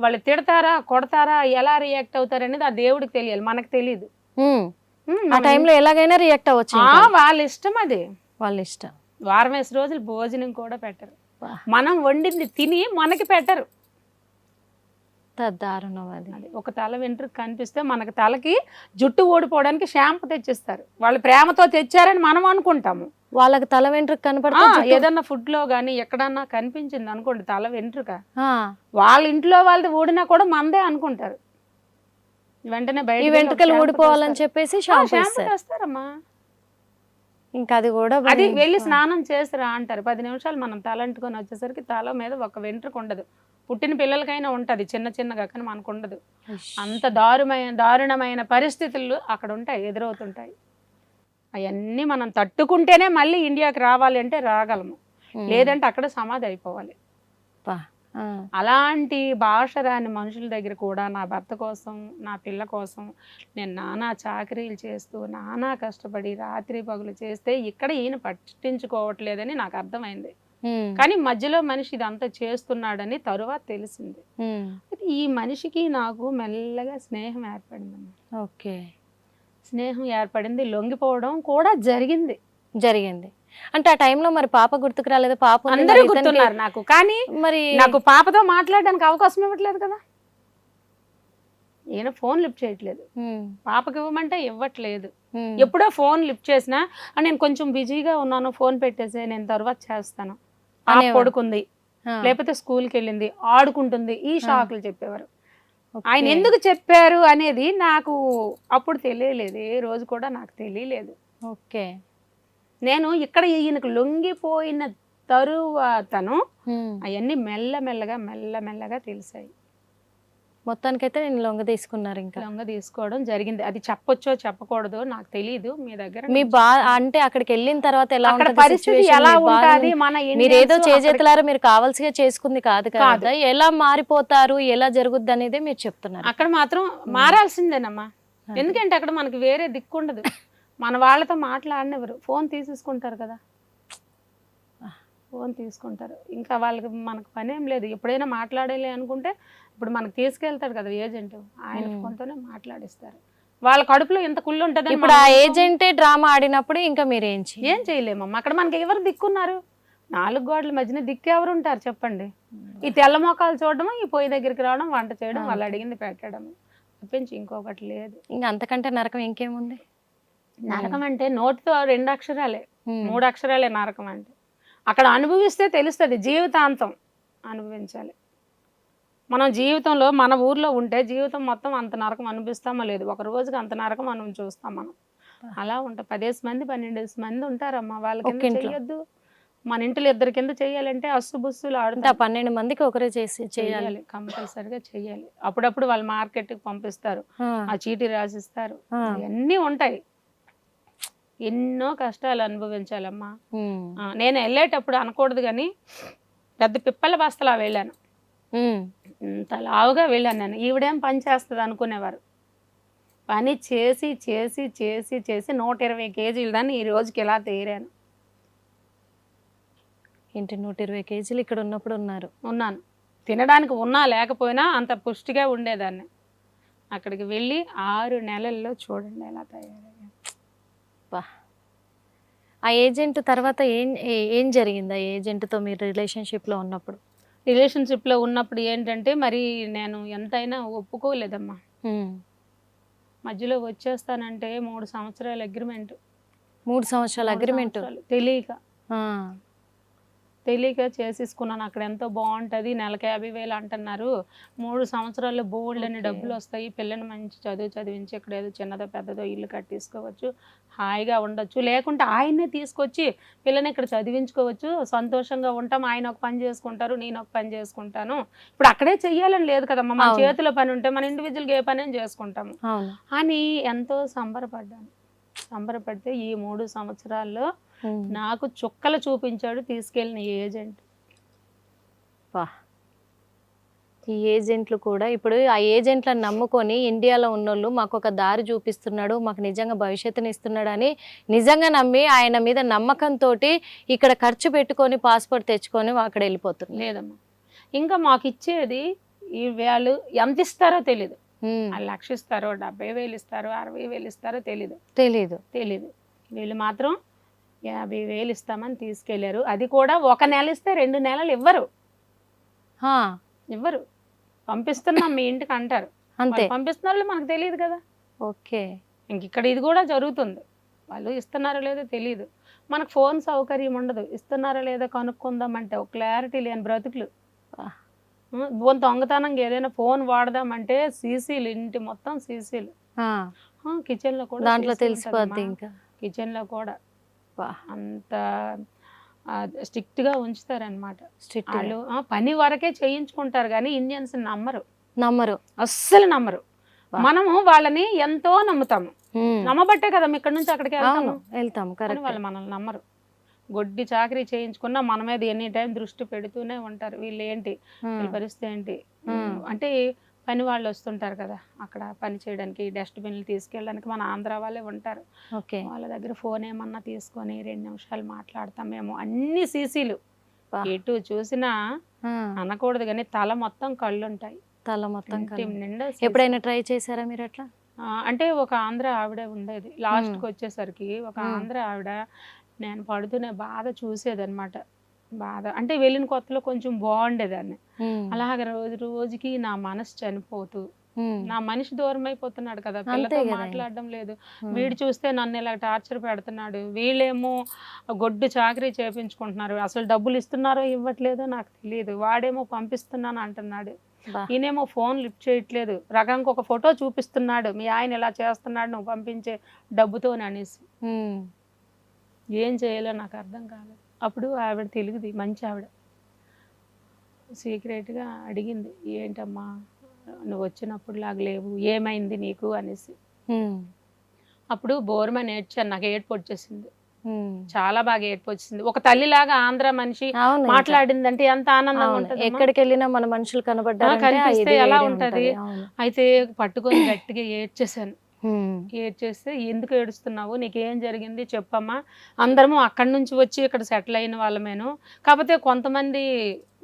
వాళ్ళు తిడతారా కొడతారా ఎలా రియాక్ట్ అవుతారు అనేది ఆ దేవుడికి తెలియాలి, మనకు తెలియదు. ఆ టైంలో ఎలాగైనా రియాక్ట్ అవ్వచ్చు. వాళ్ళ ఇష్టం, అది వాళ్ళ ఇష్టం. వారం 5 రోజులు భోజనం కూడా పెట్టరు, మనం వండింది తిని మనకి పెట్టరు. దారుణం అది. ఒక తల వెంట్రుక కనిపిస్తే మనకి తలకి జుట్టు ఊడిపోవడానికి షాంపూ తెచ్చిస్తారు, వాళ్ళు ప్రేమతో తెచ్చారని మనం అనుకుంటాము. వాళ్ళకి తల వెంట్రుక కనపడితే ఏదన్నా ఫుడ్ లో గానీ ఎక్కడన్నా కనిపించింది అనుకోండి తల వెంట్రుక, వాళ్ళ ఇంట్లో వాళ్ళది ఊడినా కూడా మందే అనుకుంటారు. వెంటనే ఈ వెంట్రుకలు ఊడిపోవాలని చెప్పేసి షాంపూ వేస్తారమ్మా. ఇంకా అది కూడా అది వెళ్ళి స్నానం చేసిరా అంటారు. 10 నిమిషాలు మనం తల అంటుకొని వచ్చేసరికి తల మీద ఒక వెంట్రుక ఉండదు. పుట్టిన పిల్లలకైనా ఉంటది చిన్న చిన్నగా, కానీ మనకు ఉండదు. అంత దారుణమైన పరిస్థితులు అక్కడ ఉంటాయి, ఎదురవుతుంటాయి. అవన్నీ మనం తట్టుకుంటేనే మళ్ళీ ఇండియాకి రావాలి అంటే రాగలము, లేదంటే అక్కడ సమాధి అయిపోవాలి. అలాంటి భాష రాని మనుషుల దగ్గర కూడా నా భర్త కోసం, నా పిల్ల కోసం నేను నానా చాకరీలు చేస్తూ నానా కష్టపడి రాత్రి పగులు చేస్తే ఇక్కడ ఈయన పట్టించుకోవట్లేదని నాకు అర్థమైంది. కానీ మధ్యలో మనిషి ఇదంతా చేస్తున్నాడని తరువాత తెలిసింది. ఈ మనిషికి నాకు మెల్లగా స్నేహం ఏర్పడిందమ్మా. ఓకే, స్నేహం ఏర్పడింది, లొంగిపోవడం కూడా జరిగింది. అంటే ఆ టైంలో మరి పాప గుర్తుకు రాలేదు? పాప అందరూ గుర్తున్నారు నాకు, కానీ మరి నాకు పాపతో మాట్లాడడానికి అవకాశం ఇవ్వట్లేదు కదా. ఈయన ఫోన్ లిఫ్ట్ చేయట్లేదు, పాపకి ఇవ్వమంటే ఇవ్వట్లేదు. ఎప్పుడో ఫోన్ లిఫ్ట్ చేసినా నేను కొంచెం బిజీగా ఉన్నాను, ఫోన్ పెట్టేసే నేను తర్వాత చేస్తాను, పడుకుంది లేకపోతే స్కూల్కి వెళ్ళింది ఆడుకుంటుంది, ఈ షాకులు చెప్పేవారు. ఆయన ఎందుకు చెప్పారు అనేది నాకు అప్పుడు తెలియలేదు, ఏ రోజు కూడా నాకు తెలియలేదు. ఓకే. నేను ఇక్కడ ఈయనకు లొంగిపోయిన తరువాతను అవన్నీ మెల్లమెల్లగా తెలిసాయి. మొత్తానికైతే నేను లొంగ తీసుకున్నారు. ఇంకా లొంగ తీసుకోవడం జరిగింది. అది చెప్పొచ్చో చెప్పకూడదో నాకు తెలియదు. మీ దగ్గర మీ అంటే అక్కడికి వెళ్ళిన తర్వాత ఎలా అక్కడ ఉంటుంది పరిస్థితి situation? ఎలా మీ బాధ ఉంటది, మన మీరు ఏదో Indians చేజేతులారా మీరు కావాల్సిగా చేసుకుంది కాదు కాదు. కదా, ఎలా మారిపోతారు ఎలా జరుగుద్ది అనేది మీరు చెప్తున్నారు. అక్కడ మాత్రం మారాల్సిందేనమ్మా. ఎందుకంటే అక్కడ మనకి వేరే దిక్కు ఉండదు. మన వాళ్ళతో మాట్లాడినెవరు, ఫోన్ తీసేసుకుంటారు కదా, ఫోన్ తీసుకుంటారు. ఇంకా వాళ్ళకి మనకు పని ఏం లేదు. ఎప్పుడైనా మాట్లాడాలి అనుకుంటే ఇప్పుడు మనకు తీసుకెళ్తాడు కదా ఏజెంట్, ఆయన ఫోన్తోనే మాట్లాడిస్తారు. వాళ్ళ కడుపులో ఎంత కుళ్ళు ఉంటుంది. ఇప్పుడు ఆ ఏజెంటే డ్రామా ఆడినప్పుడు ఇంకా మీరు ఏం చేయలేమమ్మా. అక్కడ మనకి ఎవరు దిక్కున్నారు? 4 గోడల మధ్యన దిక్కు ఎవరు ఉంటారు చెప్పండి? ఈ తెల్ల మొక్కలు చూడడం, ఈ పొయ్యి దగ్గరికి రావడం, వంట చేయడం, వాళ్ళు అడిగింది పెట్టడం తప్పించి ఇంకొకటి లేదు. ఇంకా అంతకంటే నరకం ఇంకేముంది? నరకం అంటే నోటితో 2 అక్షరాలే, 3 అక్షరాలే నరకం అంటే. అక్కడ అనుభవిస్తే తెలుస్తుంది, జీవితాంతం అనుభవించాలి. మనం జీవితంలో మన ఊర్లో ఉంటే జీవితం మొత్తం అంత నరకం అనిపిస్తామో లేదు, ఒక రోజుకి అంత నరకం మనం చూస్తాం. మనం అలా ఉంటాం. 10 మంది 12 మంది ఉంటారమ్మా. వాళ్ళకి చెయ్యొద్దు. మన ఇంట్లో 2 కింద చెయ్యాలంటే అస్సుబుస్సులు ఆడుతా. 12 మందికి ఒకరే చేయాలి, కంపల్సరిగా చెయ్యాలి. అప్పుడప్పుడు వాళ్ళు మార్కెట్కి పంపిస్తారు, ఆ చీటీ రాసిస్తారు, ఇవన్నీ ఉంటాయి. ఎన్నో కష్టాలు అనుభవించాలమ్మా. నేను వెళ్ళేటప్పుడు అనకూడదు కానీ పెద్ద పిప్పల బస్తలా వెళ్ళాను. ఇంత లావుగా వెళ్ళాను నేను. ఈవిడేం పని చేస్తుంది అనుకునేవారు. పని చేసి చేసి చేసి చేసి 120 కేజీలు దాన్ని ఈ రోజుకి ఎలా తీరాను. ఏంటి 120 కేజీలు ఇక్కడ ఉన్నప్పుడు ఉన్నాను. తినడానికి ఉన్నా లేకపోయినా అంత పుష్టిగా ఉండేదాన్ని. అక్కడికి వెళ్ళి 6 నెలల్లో చూడండి ఎలా తయారయ్యాను. ఆ ఏజెంట్ తర్వాత ఏం జరిగింది? ఆ ఏజెంట్తో మీరు రిలేషన్షిప్లో ఉన్నప్పుడు? రిలేషన్షిప్లో ఉన్నప్పుడు ఏంటంటే మరి నేను ఎంతైనా ఒప్పుకోలేదమ్మా. మధ్యలో వచ్చేస్తానంటే 3 సంవత్సరాల అగ్రిమెంట్. 3 సంవత్సరాల అగ్రిమెంట్ తెలియక చేసేసుకున్నాను. అక్కడ ఎంతో బాగుంటుంది, నెలకు 50,000 అంటున్నారు. 3 సంవత్సరాల్లో బోల్డ్ అని డబ్బులు వస్తాయి. పిల్లని మంచి చదువు చదివించి ఇక్కడ ఏదో చిన్నదో పెద్దదో ఇల్లు కట్టేసుకోవచ్చు, హాయిగా ఉండొచ్చు. లేకుంటే ఆయన్నే తీసుకొచ్చి పిల్లని ఇక్కడ చదివించుకోవచ్చు, సంతోషంగా ఉంటాం. ఆయన ఒక పని చేసుకుంటారు, నేను ఒక పని చేసుకుంటాను. ఇప్పుడు అక్కడే చెయ్యాలని లేదు కదమ్మా. మన చేతిలో పని ఉంటే మన ఇండివిజువల్గా ఏ పని చేసుకుంటాము అని ఎంతో సంబరపడితే ఈ 3 సంవత్సరాల్లో నాకు చుక్కలు చూపించాడు తీసుకెళ్ళిన ఏజెంట్. ఈ ఏజెంట్లు కూడా ఇప్పుడు ఆ ఏజెంట్లను నమ్ముకొని ఇండియాలో ఉన్నోళ్ళు మాకు ఒక దారి చూపిస్తున్నాడు, మాకు నిజంగా భవిష్యత్తుని ఇస్తున్నాడు అని నిజంగా నమ్మి ఆయన మీద నమ్మకంతో ఇక్కడ ఖర్చు పెట్టుకొని పాస్పోర్ట్ తెచ్చుకొని అక్కడ వెళ్ళిపోతున్నారు. లేదమ్మా, ఇంకా మాకు ఇచ్చేది ఈ వాళ్ళు ఎంత ఇస్తారో తెలీదు. 1,00,000 ఇస్తారో, 70,000 ఇస్తారో, 60,000 ఇస్తారో తెలీదు. వీళ్ళు మాత్రం 50,000 ఇస్తామని తీసుకెళ్లారు. అది కూడా 1 నెల ఇస్తే 2 నెలలు ఇవ్వరు. పంపిస్తున్నాం మీ ఇంటికి అంటారు. అంతే, పంపిస్తున్నారు మనకు తెలియదు కదా. ఓకే, ఇంక ఇక్కడ ఇది కూడా జరుగుతుంది. వాళ్ళు ఇస్తున్నారో లేదో తెలియదు. మనకు ఫోన్ సౌకర్యం ఉండదు. ఇస్తున్నారో లేదో కనుక్కుందామంటే ఒక క్లారిటీ లేని బ్రతుకులు. దొంగతనంగా ఏదైనా ఫోన్ వాడదామంటే సీసీలు, ఇంటి మొత్తం సీసీలు. కిచెన్ లో కూడా దాంట్లో తెలిసిపోద్ది. ఇంకా కిచెన్ లో కూడా అంత స్ట్రిక్ట్ గా ఉంచుతారనమాట. వాళ్ళు పని వరకే చేయించుకుంటారు కానీ ఇండియన్స్ నమ్మరు, అస్సలు నమ్మరు. మనము వాళ్ళని ఎంతో నమ్ముతాము. నమ్మబట్టే కదా ఇక్కడ నుంచి అక్కడికి వెళ్తాము. కానీ వాళ్ళు మనల్ని నమ్మరు. గొడ్డి చాకరీ చేయించుకున్నా మన మీద ఎనీ టైం దృష్టి పెడుతూనే ఉంటారు. వీళ్ళు ఏంటి, వీళ్ళ పరిస్థితి ఏంటి అంటే పని వాళ్ళు వస్తుంటారు కదా అక్కడ పని చేయడానికి, డస్ట్బిన్లు తీసుకెళ్ళడానికి మన ఆంధ్ర వాళ్ళే ఉంటారు. వాళ్ళ దగ్గర ఫోన్ ఏమన్నా తీసుకొని 2 నిమిషాలు మాట్లాడతాం మేము. అన్ని సీసీలు, ఎటు చూసినా అనకూడదు కానీ తల మొత్తం కళ్ళు ఉంటాయి. తల మొత్తం నిండా. ఎప్పుడైనా ట్రై చేశారా మీరు అట్లా? అంటే ఒక ఆంధ్ర ఆవిడ ఉండేది. లాస్ట్కి వచ్చేసరికి ఒక ఆంధ్ర ఆవిడ నేను పడుతూనే బాధ చూసేదన్నమాట. బాధ అంటే వెళ్ళిన కొత్తలో కొంచెం బాగుండేదాన్ని. అలాగే రోజు రోజుకి నా మనసు చనిపోతూ నా మనిషి దూరం అయిపోతున్నాడు కదా, పిల్లతో మాట్లాడడం లేదు. వీడు చూస్తే నన్ను ఇలా టార్చర్ పెడుతున్నాడు, వీళ్ళేమో గొడ్డు చాకరీ చేపించుకుంటున్నారు, అసలు డబ్బులు ఇస్తున్నారో ఇవ్వట్లేదో నాకు తెలియదు, వాడేమో పంపిస్తున్నాను అంటున్నాడు, ఈయనేమో ఫోన్ లిఫ్ట్ చేయట్లేదు, రకంగా ఒక ఫోటో చూపిస్తున్నాడు, మీ ఆయన ఇలా చేస్తున్నాడు నువ్వు పంపించే డబ్బుతో అనేసి. ఏం చేయాలో నాకు అర్థం కాలేదు. అప్పుడు ఆవిడ తెలుగుది, మంచి ఆవిడ, సీక్రెట్గా అడిగింది, ఏంటమ్మా నువ్వు వచ్చినప్పుడు లాగా లేవు, ఏమైంది నీకు అనేసి. అప్పుడు బోర్మని ఏడ్చాను, నాకు ఏడుపు వచ్చేసింది, చాలా బాగా ఏడుపు వచ్చింది. ఒక తల్లిలాగా ఆంధ్ర మనిషి మాట్లాడిందంటే ఎంత ఆనందంగా ఉంటుంది. ఎక్కడికి వెళ్ళినా మన మనుషులు కనిపిస్తే ఎలా ఉంటది. అయితే పట్టుకొని గట్టిగా ఏడ్చేసాను. ఏడ్చేస్తే ఎందుకు ఏడుస్తున్నావు, నీకేం జరిగింది చెప్పమ్మా, అందరము అక్కడి నుంచి వచ్చి ఇక్కడ సెటిల్ అయిన వాళ్ళమేను, కాకపోతే కొంతమంది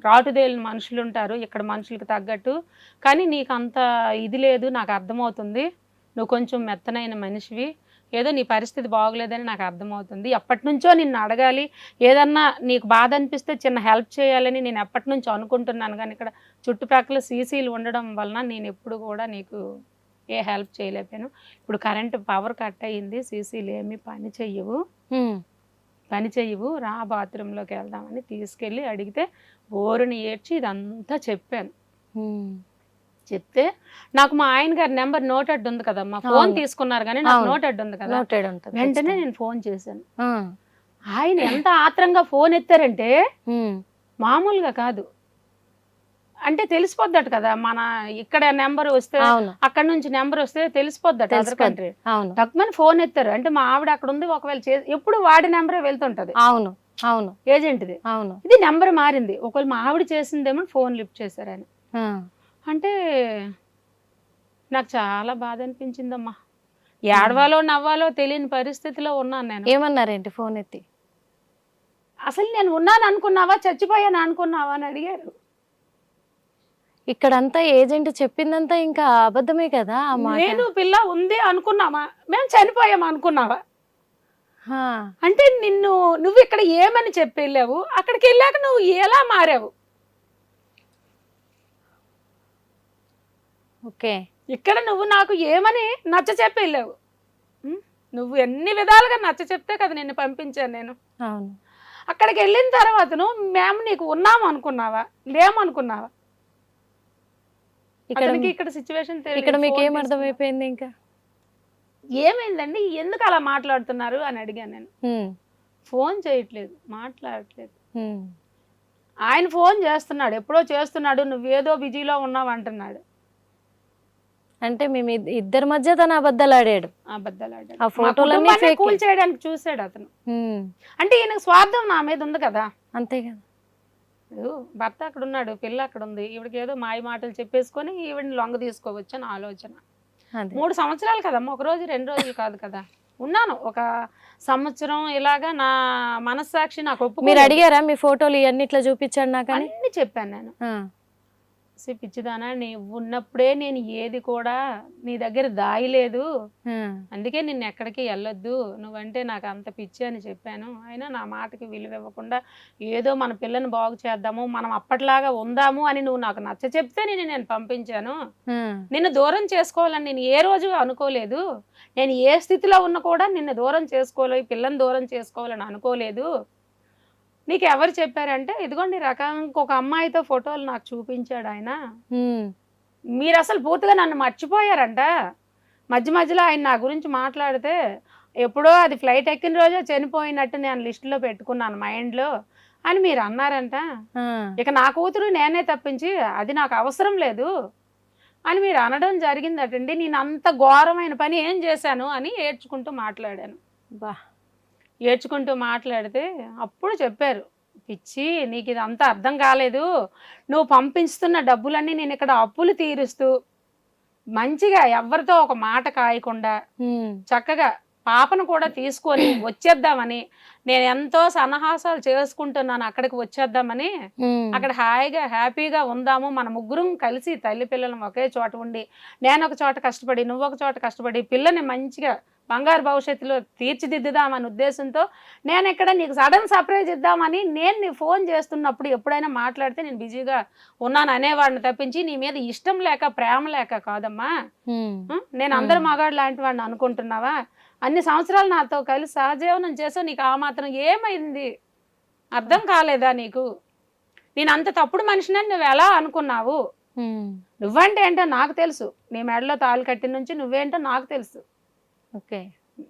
రాటుదేలిన మనుషులు ఉంటారు ఇక్కడ మనుషులకు తగ్గట్టు, కానీ నీకు అంత ఇది లేదు, నాకు అర్థమవుతుంది, నువ్వు కొంచెం మెత్తనైన మనిషివి, ఏదో నీ పరిస్థితి బాగోలేదని నాకు అర్థమవుతుంది, ఎప్పటి నుంచో నిన్ను అడగాలి, ఏదన్నా నీకు బాధ అనిపిస్తే చిన్న హెల్ప్ చేయాలని నేను ఎప్పటి నుంచో అనుకుంటున్నాను, కానీ ఇక్కడ చుట్టుపక్కల సీసీలు ఉండడం వలన నేను ఎప్పుడు కూడా నీకు ఏ హెల్ప్ చేయలేకపోయాను. ఇప్పుడు కరెంట్ పవర్ కట్ అయ్యింది, సీసీలు ఏమీ పని చెయ్యవు, రా బాత్రూంలోకి వెళ్దామని తీసుకెళ్ళి అడిగితే బోరుని ఏడ్చి ఇదంతా చెప్పాను. చెప్తే నాకు మా ఆయన గారి నెంబర్ నోటెడ్ ఉంది కదమ్మా, ఫోన్ తీసుకున్నారు కానీ నాకు నోటెడ్ ఉంది కదా, వెంటనే నేను ఫోన్ చేశాను. ఆయన ఎంత ఆత్రంగా ఫోన్ ఎత్తారంటే మామూలుగా కాదు, అంటే తెలిసిపోద్దట కదా, మన ఇక్కడ నెంబర్ వస్తే అక్కడ నుంచి నెంబర్ వస్తే తెలిసిపోద్దట అదర్ కంట్రీ. తక్కువని ఫోన్ ఎత్తారు అంటే మా ఆవిడ అక్కడ ఉంది, ఒకవేళ ఎప్పుడు వాడి నెంబరే వెళ్తుంటది, అవును అవును ఏజెంట్ది, అవును, ఇది నెంబర్ మారింది, ఒకవేళ మా ఆవిడ చేసిందేమో ఫోన్ లిఫ్ట్ చేశారు ఆయన. అంటే నాకు చాలా బాధ అనిపించిందమ్మా, ఏడవాలో నవ్వాలో తెలియని పరిస్థితిలో ఉన్నాను నేను. ఏమన్నారేంటి ఫోన్ ఎత్తి? అసలు నేను ఉన్నాను అనుకున్నావా, చచ్చిపోయాను అనుకున్నావా అని అడిగారు. ఇక్కడంతా ఏజెంట్ చెప్పిందంతా ఇంకా అబద్ధమే కదా. నేను పిల్ల ఉంది అనుకున్నావా, మేము చనిపోయాము అనుకున్నావా, అంటే నువ్వు ఇక్కడ ఏమని చెప్పి వెళ్ళావు, అక్కడికి వెళ్ళాక నువ్వు ఎలా మారావు. ఓకే, ఇక్కడ నువ్వు నాకు ఏమని నచ్చ చెప్పి వెళ్ళావు, నువ్వు ఎన్ని విధాలుగా నచ్చ చెప్తే కదా నిన్ను పంపించాను నేను. అక్కడికి వెళ్ళిన తర్వాత మేము నీకు ఉన్నాము అనుకున్నావా, లేమనుకున్నావా. ఇక్కడ సిచ్యువేషన్ ఇక్కడ మీకు ఏం అర్థమైపోయింది, ఇంకా ఏమైందండి ఎందుకు అలా మాట్లాడుతున్నారు అని అడిగాను నేను. ఫోన్ చేయట్లేదు, మాట్లాడట్లేదు, ఆయన ఫోన్ చేస్తున్నాడు, ఎప్పుడో చేస్తున్నాడు, నువ్వేదో బిజీలో ఉన్నావు అంటున్నాడు. అంటే మేము ఇద్దరి మధ్య తను అబద్ధాలు ఆడాడు. ఆ ఫోటోలన్నీ కూల్ చేయడానికి చూసాడు అతను. అంటే ఈయనకు స్వార్థం నా మీద ఉంది కదా. అంతే కదా, భర్త అక్కడ ఉన్నాడు, పిల్ల అక్కడ ఉంది, ఈవిడికి ఏదో మాయ మాటలు చెప్పేసుకొని ఈవిడిని లొంగ తీసుకోవచ్చు అని ఆలోచన. 3 సంవత్సరాలు కదమ్మా, 1 రోజు 2 రోజులు కాదు కదా, ఉన్నాను 1 సంవత్సరం. ఇలాగా నా మనస్సాక్షి నాకు ఒప్పుకో. మీరు అడిగారా మీ ఫోటోలు ఇవన్నీ ఇట్లా చూపించాడు నాకు? అన్ని చెప్పాను నేను. పిచ్చిదానా, నీవు ఉన్నప్పుడే నేను ఏది కూడా నీ దగ్గర దాయలేదు, అందుకే నిన్ను ఎక్కడికి వెళ్ళొద్దు, నువ్వంటే నాకు అంత పిచ్చి అని చెప్పాను. అయినా నా మాటకి విలువ ఇవ్వకుండా ఏదో మన పిల్లని బాగు చేద్దాము, మనం అప్పట్లాగా ఉందాము అని నువ్వు నాకు నచ్చ చెప్తే నేను పంపించాను. నిన్ను దూరం చేసుకోవాలని నేను ఏ రోజు అనుకోలేదు, నేను ఏ స్థితిలో ఉన్నా కూడా నిన్ను దూరం చేసుకోవాలి, పిల్లని దూరం చేసుకోవాలని అనుకోలేదు. నీకు ఎవరు చెప్పారంటే ఇదిగోండి రకంగా ఒక అమ్మాయితో ఫోటోలు నాకు చూపించాడు ఆయన. మీరు అసలు పూర్తిగా నన్ను మర్చిపోయారంట, మధ్యలో ఆయన నా గురించి మాట్లాడితే ఎప్పుడో అది ఫ్లైట్ ఎక్కిన రోజే చనిపోయినట్టు నేను లిస్టులో పెట్టుకున్నాను మైండ్లో అని మీరు అన్నారంట. ఇక నా కూతురు నేనే తప్పించి అది నాకు అవసరం లేదు అని మీరు అనడం జరిగిందటండి. నేను అంత ఘోరమైన పని ఏం చేశాను అని ఏడ్చుకుంటూ మాట్లాడాను. ఏడ్చుకుంటూ మాట్లాడితే అప్పుడు చెప్పారు, పిచ్చి నీకు ఇదంతా అర్థం కాలేదు, నువ్వు పంపిస్తున్న డబ్బులన్నీ నేను ఇక్కడ అప్పులు తీరుస్తూ మంచిగా ఎవరితో ఒక మాట కాయకుండా చక్కగా పాపను కూడా తీసుకొని వచ్చేద్దామని, నేను ఎంతో సన్నాహాసాలు చేసుకుంటున్నాను అక్కడికి వచ్చేద్దామని. అక్కడ హాయిగా హ్యాపీగా ఉందాము, మన ముగ్గురం కలిసి తల్లి పిల్లలం ఒకే చోట ఉండి, నేను ఒక చోట కష్టపడి నువ్వు ఒక చోట కష్టపడి పిల్లని మంచిగా బంగారు భవిష్యత్తులో తీర్చిదిద్దుదామని ఉద్దేశంతో నేను ఇక్కడ నీకు సడన్ సర్ప్రైజ్ ఇద్దామని నేను నీ ఫోన్ చేస్తున్నప్పుడు ఎప్పుడైనా మాట్లాడితే నేను బిజీగా ఉన్నాను అనేవాడిని తప్పించి నీ మీద ఇష్టం లేక ప్రేమ లేక కాదమ్మా. నేను అందరు మగాడు లాంటి వాడిని అనుకుంటున్నావా? అన్ని సంవత్సరాలు నాతో కలిసి సహజీవనం చేసావు, నీకు ఆ మాత్రం ఏమైంది? అర్థం కాలేదా నీకు? నేను అంత తప్పుడు మనిషిని నువ్వు ఎలా అనుకున్నావు? నువ్వంటే ఏంటో నాకు తెలుసు, నీ మెడలో తాళి కట్టిన నుంచి నువ్వేంటో నాకు తెలుసు. ఓకే,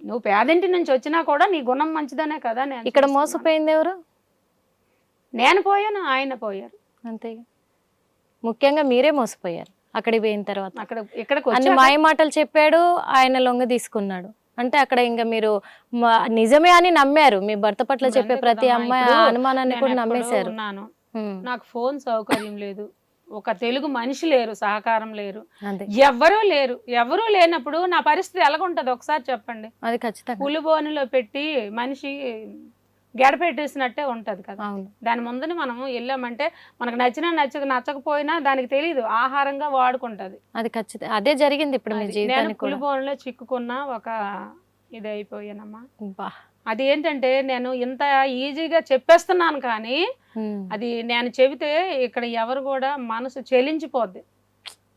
నువ్వు పేదింటి నుంచి వచ్చినా కూడా నీ గుణం మంచిదనే కదా. నేను ఇక్కడ మోసపోయింది ఎవరు? నేను పోయాను, ఆయన పోయారు. అంతే, ముఖ్యంగా మీరే మోసపోయారు. అక్కడికి పోయిన తర్వాత ఇక్కడికి అన్ని మాయ మాటలు చెప్పాడు, ఆయన లొంగ తీసుకున్నాడు. అంటే అక్కడ ఇంకా మీరు నిజమే అని నమ్మారు. మీ భర్త పట్ల చెప్పే ప్రతి అమ్మాయి అనుమానాన్ని కూడా నమ్మేశారు. నాకు ఫోన్ సౌకర్యం లేదు, ఒక తెలుగు మనిషి లేరు, సహకారం లేరు, ఎవరూ లేనప్పుడు నా పరిస్థితి ఎలాగుంటది ఒకసారి చెప్పండి. అది ఖచ్చితంగా పులిబోనిలో పెట్టి మనిషి గడపెట్టేసినట్టే ఉంటది కదా. దాని ముందని మనం వెళ్ళామంటే మనకు నచ్చకపోయినా దానికి తెలియదు, ఆహారంగా వాడుకుంటది. అది ఖచ్చితంగా అదే జరిగింది ఇప్పుడు మీ జీవితానికి. నేను పులిబోనిలో చిక్కుకున్న ఒక ఇది అయిపోయానమ్మా. అది ఏంటంటే నేను ఇంత ఈజీగా చెప్పేస్తున్నాను కానీ అది నేను చెబితే ఇక్కడ ఎవరు కూడా మనసు చెలించిపోద్ది.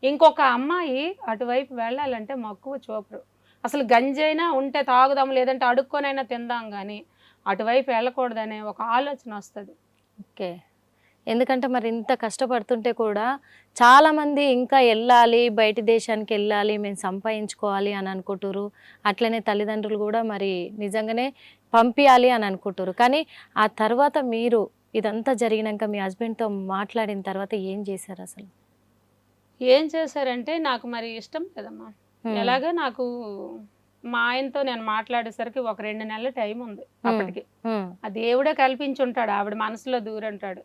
ఇంకొక అమ్మాయి అటువైపు వెళ్ళాలంటే మక్కువ చూపరు. అసలు గంజైనా ఉంటే తాగుదాం, లేదంటే అడుక్కొనైనా తిందాం కానీ అటువైపు వెళ్ళకూడదనే ఒక ఆలోచన వస్తుంది. ఓకే, ఎందుకంటే మరి ఇంత కష్టపడుతుంటే కూడా చాలామంది ఇంకా వెళ్ళాలి, బయట దేశానికి వెళ్ళాలి, మేము సంపాదించుకోవాలి అని అనుకుంటారు. అట్లనే తల్లిదండ్రులు కూడా మరి నిజంగానే పంపించాలి అని అనుకుంటారు. కానీ ఆ తర్వాత మీరు ఇదంతా జరిగినాక మీ హస్బెండ్తో మాట్లాడిన తర్వాత ఏం చేశారు? అసలు ఏం చేశారంటే నాకు మరి ఇష్టం లేదమ్మా. ఎలాగా నాకు మా ఆయనతో నేను మాట్లాడేసరికి ఒక 2 నెలల టైం ఉంది. అప్పటికి ఆ దేవుడే కల్పించుంటాడు, ఆవిడ మనసులో దూరంటాడు.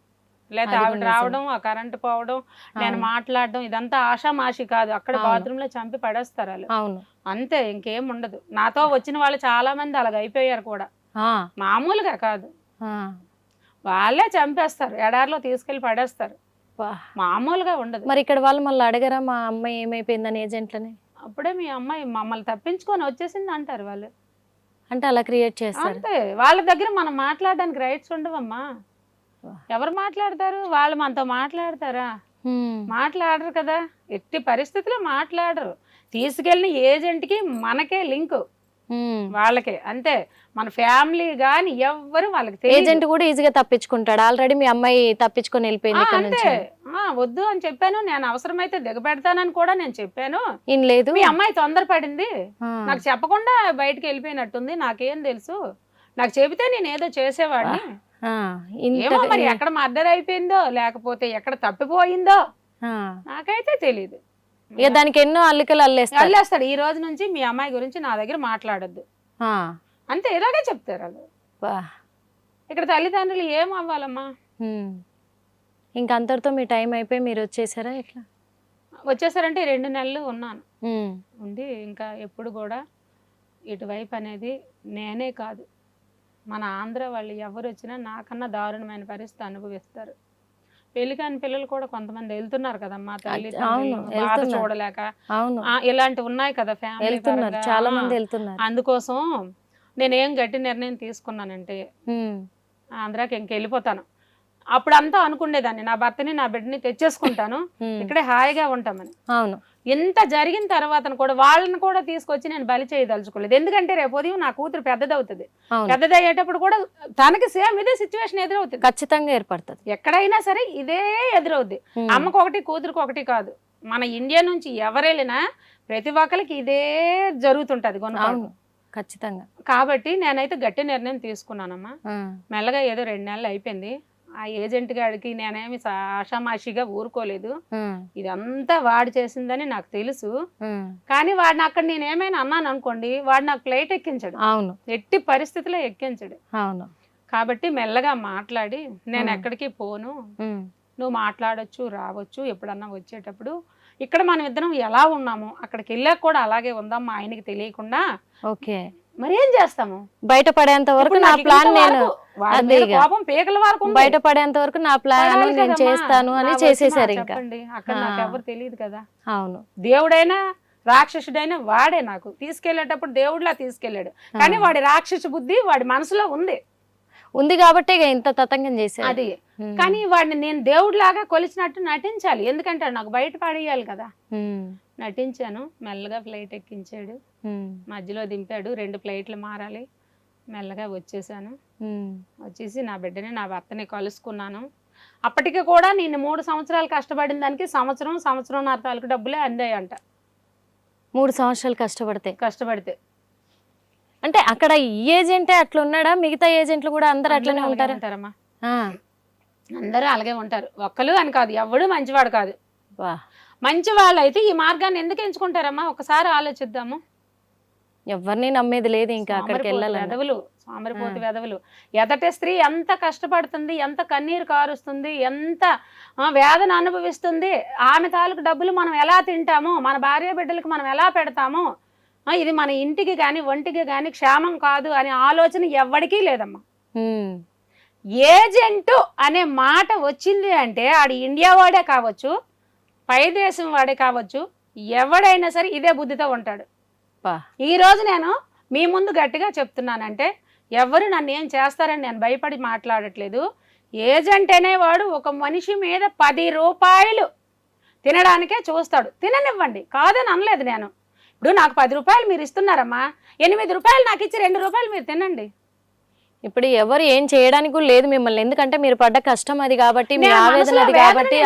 లేదా ఆవిడ రావడం, ఆ కరెంట్ పోవడం, నేను మాట్లాడడం, ఇదంతా ఆషామాషి కాదు. అక్కడ బాత్రూమ్ లో చంపి పడేస్తారు వాళ్ళు, అంతే, ఇంకేం ఉండదు. నాతో వచ్చిన వాళ్ళు చాలా మంది అలాగ అయిపోయారు కూడా, మామూలుగా కాదు. వాళ్ళే చంపేస్తారు, ఎడారిలో తీసుకెళ్లి పడేస్తారు, మామూలుగా ఉండదు. మరి ఇక్కడ వాళ్ళు మళ్ళీ అడగరా మా అమ్మాయి ఏమైపోయిందని ఏజెంట్లని? అప్పుడే మీ అమ్మాయి మమ్మల్ని తప్పించుకొని వచ్చేసింది అంటారు వాళ్ళు. అంటే అలా క్రియేట్ చేస్తారు. అంతే, వాళ్ళ దగ్గర మనం మాట్లాడడానికి రైట్స్ ఉండవమ్మా. ఎవరు మాట్లాడతారు? వాళ్ళు మనతో మాట్లాడతారా? మాట్లాడరు కదా, ఎట్టి పరిస్థితిలో మాట్లాడరు. తీసుకెళ్ళిన ఏజెంట్కి మనకే లింక్, వాళ్ళకే అంతే. మన ఫ్యామిలీ గాని ఎవ్వరు వాళ్ళకి తెలియదు. ఏజెంట్ కూడా ఈజీగా తప్పించుకుంటాడు. ఆల్రెడీ మీ అమ్మాయి తప్పించుకొని వెళ్ళిపోయింది. అంతే, వద్దు అని చెప్పాను నేను, అవసరమైతే దిగబెడతానని కూడా నేను చెప్పాను. లేదు, మీ అమ్మాయి తొందరపడింది, నాకు చెప్పకుండా బయటకు వెళ్ళిపోయినట్టుంది. నాకేం తెలుసు, నాకు చెబితే నేను ఏదో చేసేవాడిని. ఏమో మరి ఎక్కడ మర్డర్ అయిపోయిందో లేకపోతే ఎక్కడ తప్పిపోయిందో నాకైతే తెలీదు. ఇక దానికి ఎన్నో అల్లికలు అల్లేస్తాడు. ఈ రోజు నుంచి మీ అమ్మాయి గురించి నా దగ్గర మాట్లాడొద్దు అంతే, ఇలాగే చెప్తారు వాళ్ళు. ఇక్కడ తల్లిదండ్రులు ఏం అవ్వాలమ్మా. ఇంకా అంతటితో మీ టైం అయిపోయి మీరు వచ్చేసారా? ఎట్లా వచ్చేసారంటే 2 నెలలు ఉన్నాను. ఉండి ఇంకా ఎప్పుడు కూడా ఇటువైపు అనేది నేనే కాదు, మన ఆంధ్ర వాళ్ళు ఎవరు వచ్చినా నాకన్నా దారుణమైన పరిస్థితి అనుభవిస్తారు. పెళ్లి కాని పిల్లలు కూడా కొంతమంది వెళ్తున్నారు కదమ్మా, తల్లి బాధ చూడలేక. ఇలాంటివి ఉన్నాయి కదా ఫ్యామిలీ, చాలా మంది వెళ్తున్నారు. అందుకోసం నేనేం గట్టి నిర్ణయం తీసుకున్నానంటే ఆంధ్రాకి ఇంకెళ్ళిపోతాను. అప్పుడంతా అనుకునేదాన్ని నా భర్తని నా బిడ్డని తెచ్చేసుకుంటాను, ఇక్కడే హాయిగా ఉంటామని. అవును, ఎంత జరిగిన తర్వాత కూడా వాళ్ళని కూడా తీసుకొచ్చి నేను బలి చేయదలుచుకోలేదు. ఎందుకంటే రేపు ఉదయం నా కూతురు పెద్దదవుతుంది, పెద్దదయ్యేటప్పుడు కూడా తనకి సేమ్ ఇదే సిచ్యువేషన్ ఎదురవుతుంది, ఖచ్చితంగా ఏర్పడుతుంది. ఎక్కడైనా సరే ఇదే ఎదురవుద్ది. అమ్మకు ఒకటి కూతురుకు ఒకటి కాదు, మన ఇండియా నుంచి ఎవరెళ్ళినా ప్రతి ఒక్కరికి ఇదే జరుగుతుంటది ఖచ్చితంగా. కాబట్టి నేనైతే గట్టి నిర్ణయం తీసుకున్నానమ్మా. మెల్లగా ఏదో 2 నెలలు అయిపోయింది. ఆ ఏజెంట్ గాడికి నేనేమి ఆషామాషిగా ఊరుకోలేదు, ఇదంతా వాడు చేసిందని నాకు తెలుసు. కానీ వాడిని అక్కడ నేను ఏమైనా అన్నాను అనుకోండి, వాడు నాకు ఫ్లైట్ ఎక్కించాడు. అవును, ఎట్టి పరిస్థితిలో ఎక్కించాడు. అవును, కాబట్టి మెల్లగా మాట్లాడి నేను ఎక్కడికి పోను, నువ్వు మాట్లాడొచ్చు, రావచ్చు, ఎప్పుడన్నా వచ్చేటప్పుడు ఇక్కడ మనం ఇద్దరం ఎలా ఉన్నాము అక్కడికి వెళ్ళాక కూడా అలాగే ఉందాం, మా ఆయనకి తెలియకుండా. ఓకే, మరి ఏం చేస్తాము? బయటపడేంత వరకు నా ప్లాన్ నేను అదే కోపం పీకల వరకు బయటపడేంత వరకు నా ప్లాన్ నేను చేస్తాను అని చేసేసారు. ఇంకా అక్కడ నాకు ఎవరు తెలియదు కదా. అవును, దేవుడైనా రాక్షసుడైనా వాడే నాకు తీసుకెళ్లేటప్పుడు దేవుడిలా తీసుకెళ్లాడు, కానీ వాడి రాక్షస బుద్ధి వాడి మనసులో ఉంది కాబట్టి ఇంత తతంగం చేశాడు. అది కానీ వాడిని నేను దేవుడిలాగా కొలిచినట్టు నటించాలి, ఎందుకంటే నాకు బయట పడేయాలి కదా. నటించాను. మెల్లగా ఫ్లైట్ ఎక్కించాడు, మధ్యలో దింపాడు, 2 ఫ్లైట్లు మారాలి. మెల్లగా వచ్చేసాను. వచ్చేసి నా బిడ్డని నా భర్తని కలుసుకున్నాను. అప్పటికి కూడా నేను 3 సంవత్సరాలు కష్టపడిన దానికి సంవత్సరంన్నర తాలూకు డబ్బులే అందాయంట. 3 సంవత్సరాలు కష్టపడితే అంటే అక్కడ ఈ ఏజెంటే అట్లా ఉన్నాడా? మిగతా ఏజెంట్లు కూడా అందరు అట్లనే ఉంటారమ్మా? అందరూ అలాగే ఉంటారు, ఒక్కరు అని కాదు, ఎవడు మంచివాడు కాదు. మంచి వాళ్ళు అయితే ఈ మార్గాన్ని ఎందుకు ఎంచుకుంటారమ్మా? ఒకసారి ఆలోచిద్దాము. ఎవరిని నమ్మేది లేదు ఇంకా అక్కడికి వెళ్ళాలి. వెధవులు, సోమరిపోతు వెధవులు. ఎదట స్త్రీ ఎంత కష్టపడుతుంది, ఎంత కన్నీరు కారుస్తుంది, ఎంత వేదన అనుభవిస్తుంది, ఆమె తాలూకు డబ్బులు మనం ఎలా తింటాము, మన భార్య బిడ్డలకు మనం ఎలా పెడతాము, ఇది మన ఇంటికి కానీ ఒంటికి కానీ క్షేమం కాదు అనే ఆలోచన ఎవరికీ లేదమ్మా. ఏజెంటు అనే మాట వచ్చింది అంటే ఆడు ఇండియా వాడే కావచ్చు, పై దేశం వాడే కావచ్చు, ఎవడైనా సరే ఇదే బుద్ధితో ఉంటాడు. ఈరోజు నేను మీ ముందు గట్టిగా చెప్తున్నానంటే ఎవరు నన్ను ఏం చేస్తారని నేను భయపడి మాట్లాడట్లేదు. ఏజెంట్ అనేవాడు ఒక మనిషి మీద 10 రూపాయలు తినడానికే చూస్తాడు. తిననివ్వండి, కాదని అనలేదు నేను. ఇప్పుడు నాకు 10 రూపాయలు మీరు ఇస్తున్నారమ్మా, 8 రూపాయలు నాకు ఇచ్చి 2 రూపాయలు మీరు తినండి. ఇప్పుడు ఎవరు ఏం చేయడానికి కూడా లేదు మిమ్మల్ని, ఎందుకంటే మీరు పడ్డ కష్టం అది కాబట్టి, మీ ఆవేదన అది కాబట్టి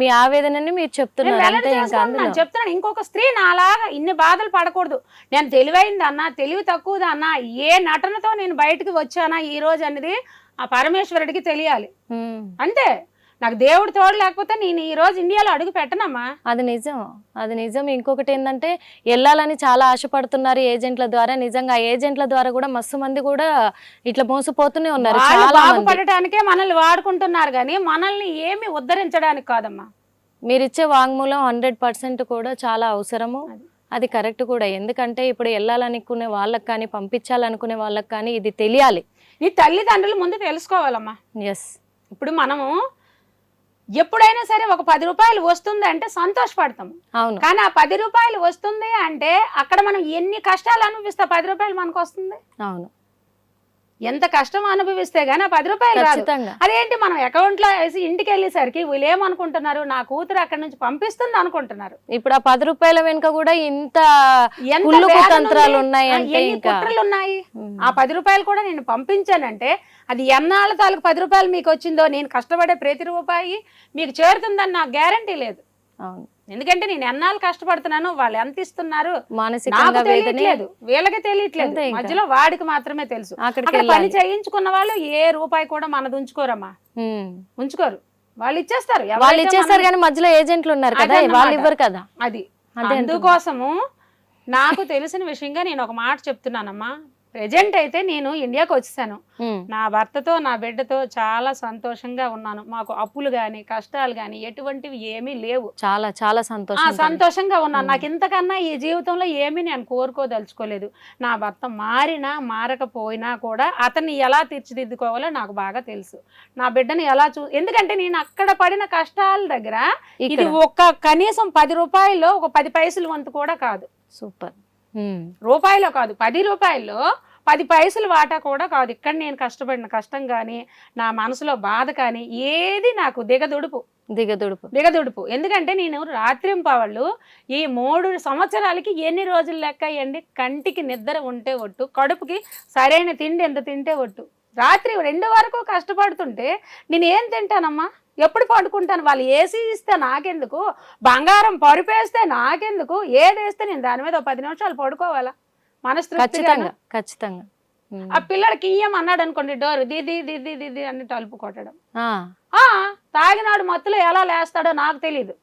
మీ ఆవేదనని మీరు చెప్తున్నారు. చెప్తున్నాను, ఇంకొక స్త్రీ నాలాగా ఇన్ని బాధలు పడకూడదు. నేను తెలివైందన్నా, తెలివి తక్కువదన్నా, ఏ నటనతో నేను బయటకు వచ్చానా ఈ రోజు అనేది ఆ పరమేశ్వరుడికి తెలియాలి. అంతే. నాకు దేవుడు తోడు లేకపోతే నేను ఈ రోజు ఇండియాలో అడుగు పెట్టనమ్మా. అది నిజం. ఇంకొకటి ఏంటంటే వెళ్ళాలని చాలా ఆశపడుతున్నారు ఏజెంట్ల ద్వారా. నిజంగా ఏజెంట్ల ద్వారా కూడా మస్తు మంది కూడా ఇట్లా మోసపోతూనే ఉన్నారు. బాగుపడటానికే మనల్ని వాడుకుంటున్నారు కానీ మనల్ని ఏమి ఉద్ధరించడానికి కాదమ్మా. మీరు ఇచ్చే వాంగ్మూలం 100% కూడా చాలా అవసరము, అది కరెక్ట్ కూడా. ఎందుకంటే ఇప్పుడు వెళ్ళాలనుకునే వాళ్ళకి కానీ, పంపించాలనుకునే వాళ్ళకి కానీ ఇది తెలియాలి. నీ తల్లిదండ్రులు ముందు తెలుసుకోవాలమ్మా. ఎస్. ఇప్పుడు మనము ఎప్పుడైనా సరే ఒక 10 రూపాయలు వస్తుంది అంటే సంతోషపడతాము. అవును. కానీ ఆ 10 రూపాయలు వస్తుంది అంటే అక్కడ మనం ఎన్ని కష్టాలు అనుభవిస్తే 10 రూపాయలు మనకు వస్తుంది. అవును. ఎంత కష్టం అనుభవిస్తే గానీ ఆ 10 రూపాయలు రాదు. అదేంటి మనం అకౌంట్ లో వేసి ఇంటికి వెళ్ళేసరికి వీళ్ళు ఏమనుకుంటున్నారు, నా కూతురు అక్కడి నుంచి పంపిస్తుంది అనుకుంటున్నారు. ఇప్పుడు ఆ 10 రూపాయల వెనుక కూడా ఇంత తంత్రాలు ఉన్నాయి, కుట్రలు ఉన్నాయి. ఆ 10 రూపాయలు కూడా నేను పంపించానంటే అది ఎన్నాళ్ళ తాలూకు 10 రూపాయలు మీకు వచ్చిందో, నేను కష్టపడే ప్రతి రూపాయి మీకు చేరుతుందని నాకు గ్యారంటీ లేదు. అవును. ఎందుకంటే నేను ఎన్నాళ్ళు కష్టపడుతున్నాను, వాళ్ళు ఎంత ఇస్తున్నారు నాకు తెలియట్లేదు, వీళ్ళకి తెలియట్లేదు. మధ్యలో వాడికి మాత్రమే తెలుసు. అక్కడ పని చేయించుకున్న వాళ్ళు ఏ రూపాయి కూడా మనది ఉంచుకోరమ్మా, ఉంచుకోరు. వాళ్ళు ఇచ్చేస్తారు కానీ మధ్యలో ఏజెంట్లు ఉన్నారు కదా, వాళ్ళు ఇవ్వరు కదా. అది అందుకోసము నాకు తెలిసిన విషయంగా నేను ఒక మాట చెప్తున్నానమ్మా. ప్రెజెంట్ అయితే నేను ఇండియాకి వచ్చేసాను. నా భర్తతో నా బిడ్డతో చాలా సంతోషంగా ఉన్నాను. మాకు అప్పులు గాని కష్టాలు గాని ఎటువంటివి ఏమీ లేవు. చాలా చాలా సంతోషంగా ఉన్నాను. నాకు ఇంతకన్నా ఈ జీవితంలో ఏమీ నేను కోరుకోదలుచుకోలేదు. నా భర్త మారినా మారకపోయినా కూడా అతన్ని ఎలా తీర్చిదిద్దుకోవాలో నాకు బాగా తెలుసు. నా బిడ్డని ఎలా ఎందుకంటే నేను అక్కడ పడిన కష్టాల దగ్గర ఇది ఒక్క కనీసం 10 రూపాయల్లో ఒక 10 పైసలు వంతు కూడా కాదు. సూపర్. రూపాయలో కాదు, 10 రూపాయల్లో 10 పైసలు వాటా కూడా కాదు. ఇక్కడ నేను కష్టపడిన కష్టం కానీ, నా మనసులో బాధ కానీ ఏది నాకు దిగదుడుపు. ఎందుకంటే నేను రాత్రింపవళ్ళు ఈ 3 సంవత్సరాలకి ఎన్ని రోజులు లెక్క అయ్యండి. కంటికి నిద్ర ఉంటే ఒట్టు, కడుపుకి సరైన తిండి ఎంత తింటే ఒట్టు. రాత్రి 2 వరకు కష్టపడుతుంటే నేను ఏం తింటానమ్మా, ఎప్పుడు పడుకుంటాను? వాళ్ళు ఏసీ ఇస్తే నాకెందుకు, బంగారం పరుపేస్తే నాకెందుకు, ఏదేస్తే నేను దాని మీద 10 నిమిషాలు పడుకోవాలా ఖచ్చితంగా. ఆ పిల్లడికి ఇయ్యం అన్నాడు అనుకోండి, డోర్ దిది దిది దిది అని తలుపు కొట్టడం. తాగినాడు మత్తులో ఎలా లేస్తాడో నాకు తెలీదు.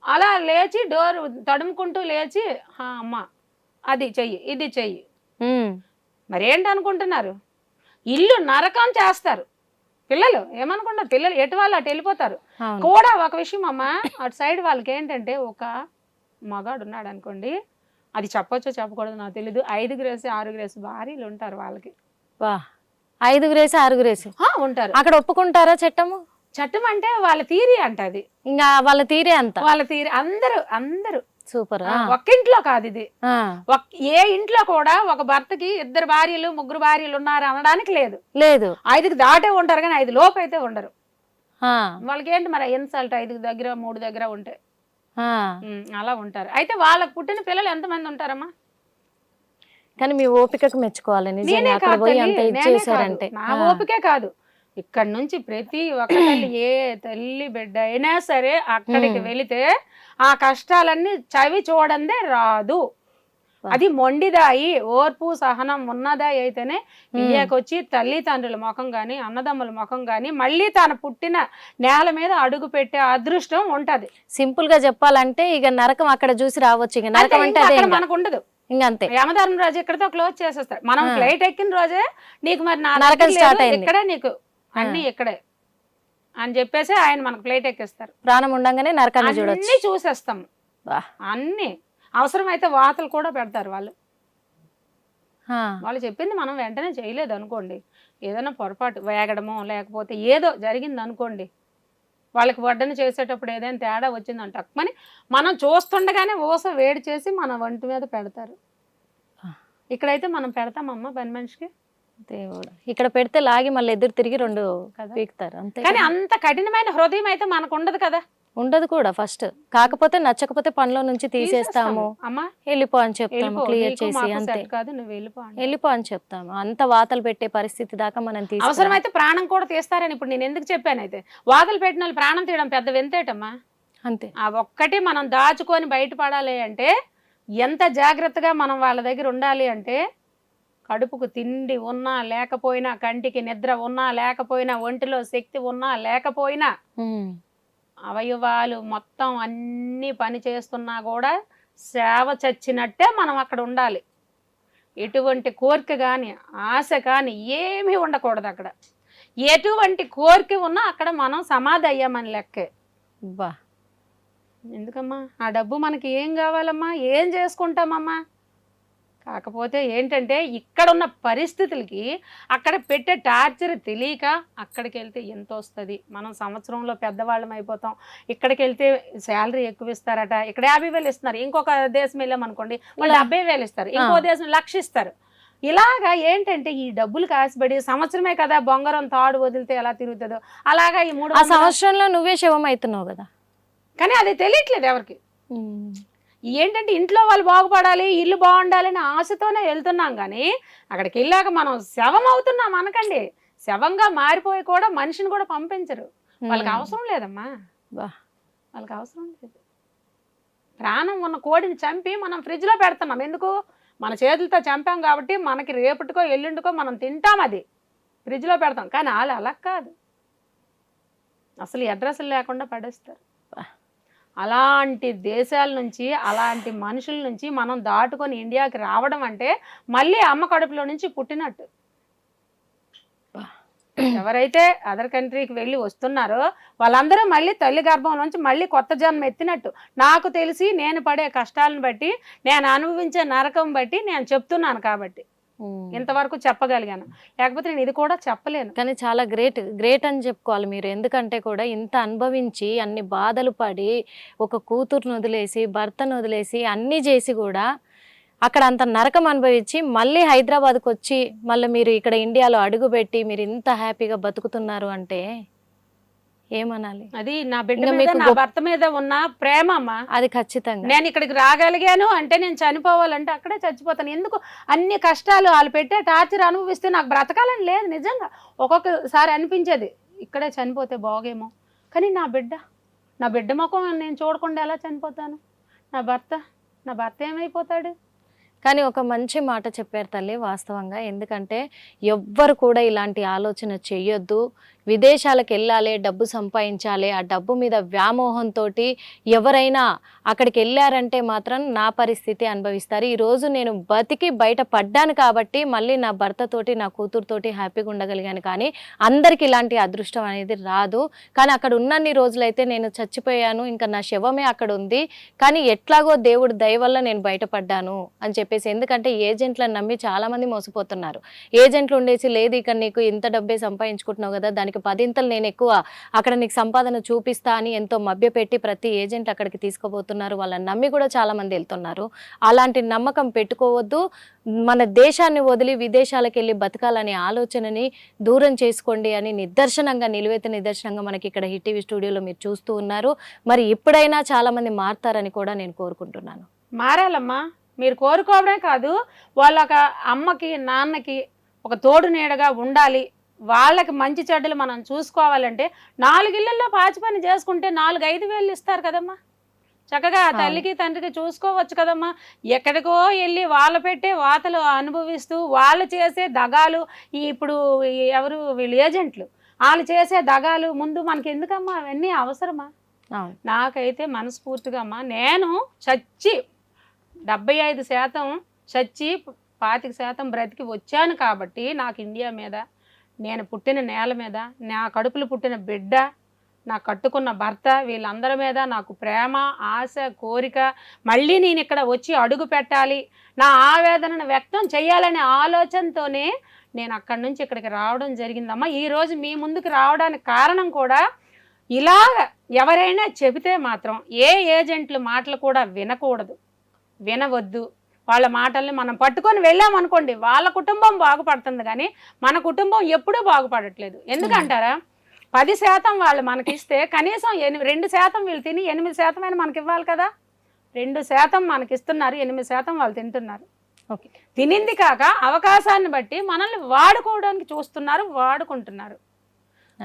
అలా లేచి డోర్ తడుముకుంటూ లేచి అమ్మ అది చెయ్యి ఇది చెయ్యి. మరేంటి అనుకుంటున్నారు, ఇల్లు నరకం చేస్తారు పిల్లలు. ఏమనుకుంటారు పిల్లలు, ఎటు వాళ్ళు అటు వెళ్ళిపోతారు కూడా. ఒక విషయం అమ్మా, అటు సైడ్ వాళ్ళకి ఏంటంటే ఒక మగాడు ఉన్నాడు అనుకోండి, అది చెప్పొచ్చో చెప్పకూడదు నాకు తెలీదు. 5 6 భార్యలు ఉంటారు వాళ్ళకి. వా 5 6 ఉంటారు. అక్కడ ఒప్పుకుంటారా చట్టము? చట్టం అంటే వాళ్ళ తీరి అంట అది. ఇంకా వాళ్ళ తీరే అంత. వాళ్ళ తీరి అందరూ సూపర్. ఒక్కింట్లో కాదు ఇది. ఏ ఇంట్లో కూడా ఒక భర్తకి 2 భార్యలు 3 భార్యలు ఉన్నారు అనడానికి లేదు. 5కి దాటే ఉంటారు కానీ 5 లోపు అయితే ఉండరు. వాళ్ళకి ఏంటి మరి ఇన్సల్ట్ 5 దగ్గర 3 దగ్గర ఉంటే అలా ఉంటారు. అయితే వాళ్ళకి పుట్టిన పిల్లలు ఎంతమంది ఉంటారమ్మా? కానీ మీ ఓపికకు మెచ్చుకోవాలి నిజంగా. అక్కడ పోయి అంత ఇచ్చేసారంటే. నా ఓపికే కాదు, ఇక్కడ నుంచి ప్రతి ఒక్క తల్లి, ఏ తల్లి బిడ్డ అయినా సరే అక్కడికి వెళితే ఆ కష్టాలన్నీ చవి చూడందే రాదు. అది మొండిదాయి, ఓర్పు సహనం ఉన్నదాయి అయితేనే ఇయ్యాకొచ్చి తల్లిదండ్రుల ముఖం గాని అన్నదమ్ముల ముఖం గాని మళ్ళీ తన పుట్టిన నేల మీద అడుగు పెట్టే అదృష్టం ఉంటది. సింపుల్ గా చెప్పాలంటే ఇక నరకం అక్కడ చూసి రావచ్చు. ఇక నరకం అంటే అదే మనకు ఉండదు. ఇంకంతే. యమధర్మరాజు ఇక్కడతో క్లోజ్ చేసేస్తాడు. మనం ఫ్లైట్ ఎక్కిన రోజే నీకు మరి నరకం స్టార్ట్ అయింది, ఇక్కడే నీకు అన్ని ఇక్కడే అని చెప్పేసి ఆయన మనకు ఫ్లైట్ ఎక్కిస్తారు. ప్రాణం ఉండగానే నరకాన్ని చూడొచ్చు, అన్ని చూసేస్తాం. అన్ని అవసరమైతే వాతలు కూడా పెడతారు వాళ్ళు. వాళ్ళు చెప్పింది మనం వెంటనే చేయలేదు అనుకోండి, ఏదైనా పొరపాటు వేగడమో లేకపోతే ఏదో జరిగింది అనుకోండి, వాళ్ళకి వడ్డన చేసేటప్పుడు ఏదైనా తేడా వచ్చిందంట అక్కమని మనం చూస్తుండగానే ఊస వేడి చేసి మన వంటి మీద పెడతారు. ఇక్కడైతే మనం పెడతామమ్మా పని మనిషికి. దేవుడు ఇక్కడ పెడితే లాగి మళ్ళీ ఎదురు తిరిగి 2 పీకుతారు అంతే. కానీ అంత కఠినమైన హృదయం అయితే మనకు ఉండదు కదా. ఉండదు కూడా ఫస్ట్. కాకపోతే నచ్చకపోతే పనిలో నుంచి తీసేస్తాము, అమ్మా వెళ్ళిపో అని చెప్తాము, క్లియర్ చేసి అంతే కాదు నువ్వు వెళ్ళిపో అని చెప్తాము. అంత వాతలు పెట్టే పరిస్థితి దాకా మనం అవసరమైతే ప్రాణం కూడా తీస్తారని ఇప్పుడు నేను ఎందుకు చెప్పాను. అయితే వాతలు పెట్టిన వాళ్ళు ప్రాణం తీయడం పెద్ద వింతేటమ్మా. అంతే. ఆ ఒక్కటి మనం దాచుకొని బయటపడాలి అంటే ఎంత జాగ్రత్తగా మనం వాళ్ళ దగ్గర ఉండాలి అంటే, కడుపుకు తిండి ఉన్నా లేకపోయినా, కంటికి నిద్ర ఉన్నా లేకపోయినా, ఒంటిలో శక్తి ఉన్నా లేకపోయినా, అవయవాలు మొత్తం అన్ని పని చేస్తున్నా కూడా సేవ చచ్చినట్టే మనం అక్కడ ఉండాలి. ఎటువంటి కోరిక కానీ ఆశ కానీ ఏమీ ఉండకూడదు అక్కడ. ఎటువంటి కోరిక ఉన్నా అక్కడ మనం సమాధి అయ్యామని లెక్కే. బా ఎందుకమ్మా ఆ డబ్బు మనకి ఏం కావాలమ్మా, ఏం చేసుకుంటామమ్మా. కాకపోతే ఏంటంటే ఇక్కడ ఉన్న పరిస్థితులకి అక్కడ పెట్టే టార్చర్ తెలియక అక్కడికి వెళ్తే ఎంత వస్తుంది. మనం సంవత్సరంలో పెద్దవాళ్ళం అయిపోతాం, ఇక్కడికి వెళ్తే శాలరీ ఎక్కువ ఇస్తారట. ఇక్కడ 50,000 ఇస్తున్నారు, ఇంకొక దేశం వెళ్ళామనుకోండి వాళ్ళు 70,000 ఇస్తారు, ఇంకో దేశం 1,00,000 ఇస్తారు. ఇలాగా ఏంటంటే ఈ డబ్బులు కాసిపడి సంవత్సరమే కదా బొంగరం తాడు వదిలితే ఎలా తిరుగుతుందో అలాగా ఈ 3 సంవత్సరంలో నువ్వే శవం అవుతున్నావు కదా. కానీ అది తెలియట్లేదు ఎవరికి. ఏంటంటే ఇంట్లో వాళ్ళు బాగుపడాలి, ఇల్లు బాగుండాలని ఆశతోనే వెళ్తున్నాం కానీ అక్కడికి వెళ్ళాక మనం శవం అవుతున్నాం అనకండి. శవంగా మారిపోయి కూడా మనిషిని కూడా పంపించరు. వాళ్ళకి అవసరం లేదమ్మా, వాళ్ళకి అవసరం లేదు. ప్రాణం ఉన్న కోడిని చంపి మనం ఫ్రిడ్జ్లో పెడుతున్నాం ఎందుకు? మన చేతులతో చంపాం కాబట్టి మనకి రేపటికో ఎల్లుండికో మనం తింటాం, అది ఫ్రిడ్జ్లో పెడతాం. కానీ వాళ్ళు అలా కాదు, అసలు అడ్రస్లు లేకుండా పడేస్తారు. అలాంటి దేశాల నుంచి అలాంటి మనుషుల నుంచి మనం దాటుకొని ఇండియాకి రావడం అంటే మళ్ళీ అమ్మ కడుపులో నుంచి పుట్టినట్టు. ఎవరైతే అదర్ కంట్రీకి వెళ్ళి వస్తున్నారో వాళ్ళందరూ మళ్ళీ తల్లి గర్భం నుంచి మళ్ళీ కొత్త జన్మ ఎత్తినట్టు. నాకు తెలిసి నేను పడే కష్టాలను బట్టి, నేను అనుభవించే నరకం బట్టి నేను చెప్తున్నాను కాబట్టి ఇంతవరకు చెప్పగలిగాను. లేకపోతే నేను ఇది కూడా చెప్పలేను. కానీ చాలా గ్రేట్ అని చెప్పుకోవాలి మీరు. ఎందుకంటే కూడా ఇంత అనుభవించి అన్ని బాధలు పడి ఒక కూతురును వదిలేసి భర్తను వదిలేసి అన్ని చేసి కూడా అక్కడ అంత నరకం అనుభవించి మళ్ళీ హైదరాబాద్కి వచ్చి మళ్ళీ మీరు ఇక్కడ ఇండియాలో అడుగుపెట్టి మీరు ఇంత హ్యాపీగా బతుకుతున్నారు అంటే ఏమనాలి? అది నా బిడ్డ మీద నా భర్త మీద ఉన్న ప్రేమ అమ్మా. అది ఖచ్చితంగా. నేను ఇక్కడికి రాగలిగాను అంటే నేను చనిపోవాలంటే అక్కడే చచ్చిపోతాను. ఎందుకు అన్ని కష్టాలు వాళ్ళు పెట్టే టార్చర్ అనుభవిస్తే నాకు బ్రతకాలని లేదు. నిజంగా ఒక్కొక్కసారి అనిపించేది ఇక్కడే చనిపోతే బాగేమో. కానీ నా బిడ్డ ముఖం నేను చూడకుండా ఎలా చనిపోతాను? నా భర్త ఏమైపోతాడు? కానీ ఒక మంచి మాట చెప్పారు తల్లి వాస్తవంగా. ఎందుకంటే ఎవ్వరు కూడా ఇలాంటి ఆలోచన చెయ్యొద్దు. విదేశాలకు వెళ్ళాలి, డబ్బు సంపాదించాలి, ఆ డబ్బు మీద వ్యామోహంతో ఎవరైనా అక్కడికి వెళ్ళారంటే మాత్రం నా పరిస్థితి అనుభవిస్తారు. ఈరోజు నేను బతికి బయట పడ్డాను కాబట్టి మళ్ళీ నా భర్తతోటి నా కూతురుతోటి హ్యాపీగా ఉండగలిగాను. కానీ అందరికి ఇలాంటి అదృష్టం అనేది రాదు. కానీ అక్కడ ఉన్నన్ని రోజులైతే నేను చచ్చిపోయాను, ఇంకా నా శవమే అక్కడ ఉంది. కానీ ఎట్లాగో దేవుడు దయ వల్ల నేను బయటపడ్డాను అని చెప్పేసి. ఎందుకంటే ఏజెంట్లను నమ్మి చాలామంది మోసపోతున్నారు. ఏజెంట్లు ఉండేసి లేదు ఇక నీకు ఇంత డబ్బే సంపాదించుకుంటున్నావు కదా, దానికి 10 నేను ఎక్కువ అక్కడ నీకు సంపాదన చూపిస్తా అని ఎంతో మభ్యపెట్టి ప్రతి ఏజెంట్ అక్కడికి తీసుకుపోతున్నారు. వాళ్ళని నమ్మి కూడా చాలా మంది వెళ్తున్నారు. అలాంటి నమ్మకం పెట్టుకోవద్దు. మన దేశాన్ని వదిలి విదేశాలకు వెళ్ళి బతకాలనే ఆలోచనని దూరం చేసుకోండి అని నిదర్శనంగా, నిలువెత్త నిదర్శనంగా మనకి ఇక్కడ హిట్ టీవీ స్టూడియోలో మీరు చూస్తూ ఉన్నారు. మరి ఇప్పుడైనా చాలా మంది మారుతారని కూడా నేను కోరుకుంటున్నాను. మారాలమ్మా, మీరు కోరుకోవడమే కాదు, వాళ్ళ ఒక అమ్మకి నాన్నకి ఒక తోడు నీడగా ఉండాలి. వాళ్ళకి మంచి చెడ్డలు మనం చూసుకోవాలంటే 4 ఇళ్లలో పాచి పని చేసుకుంటే 4-5 వేలు ఇస్తారు కదమ్మా. చక్కగా ఆ తల్లికి తండ్రికి చూసుకోవచ్చు కదమ్మా. ఎక్కడికో వెళ్ళి వాళ్ళు పెట్టే వాతలు అనుభవిస్తూ వాళ్ళు చేసే దగాలు, ఇప్పుడు ఎవరు వీళ్ళు ఏజెంట్లు, వాళ్ళు చేసే దగాలు ముందు మనకి ఎందుకమ్మా అవన్నీ అవసరమా? నాకైతే మనస్ఫూర్తిగా అమ్మా, నేను చచ్చి 75% చచ్చి 25% బ్రతికి వచ్చాను కాబట్టి నాకు ఇండియా మీద, నేను పుట్టిన నేల మీద, నా కడుపులు పుట్టిన బిడ్డ, నా కట్టుకున్న భర్త, వీళ్ళందరి మీద నాకు ప్రేమ, ఆశ, కోరిక, మళ్ళీ నేను ఇక్కడ వచ్చి అడుగు పెట్టాలి, నా ఆవేదనను వ్యక్తం చేయాలనే ఆలోచనతోనే నేను అక్కడి నుంచి ఇక్కడికి రావడం జరిగిందమ్మా. ఈరోజు మీ ముందుకు రావడానికి కారణం కూడా ఇలాగ ఎవరైనా చెబితే మాత్రం ఏ ఏజెంట్లు మాటలు కూడా వినకూడదు, వినవద్దు. వాళ్ళ మాటల్ని మనం పట్టుకొని వెళ్ళామనుకోండి, వాళ్ళ కుటుంబం బాగుపడుతుంది కానీ మన కుటుంబం ఎప్పుడూ బాగుపడట్లేదు. ఎందుకంటారా, 10% వాళ్ళు మనకిస్తే కనీసం 2% వీళ్ళు తిని 8% అయినా మనకి ఇవ్వాలి కదా. 2% మనకిస్తున్నారు, 8% వాళ్ళు తింటున్నారు. ఓకే, తినింది కాక అవకాశాన్ని బట్టి మనల్ని వాడుకోవడానికి చూస్తున్నారు, వాడుకుంటున్నారు.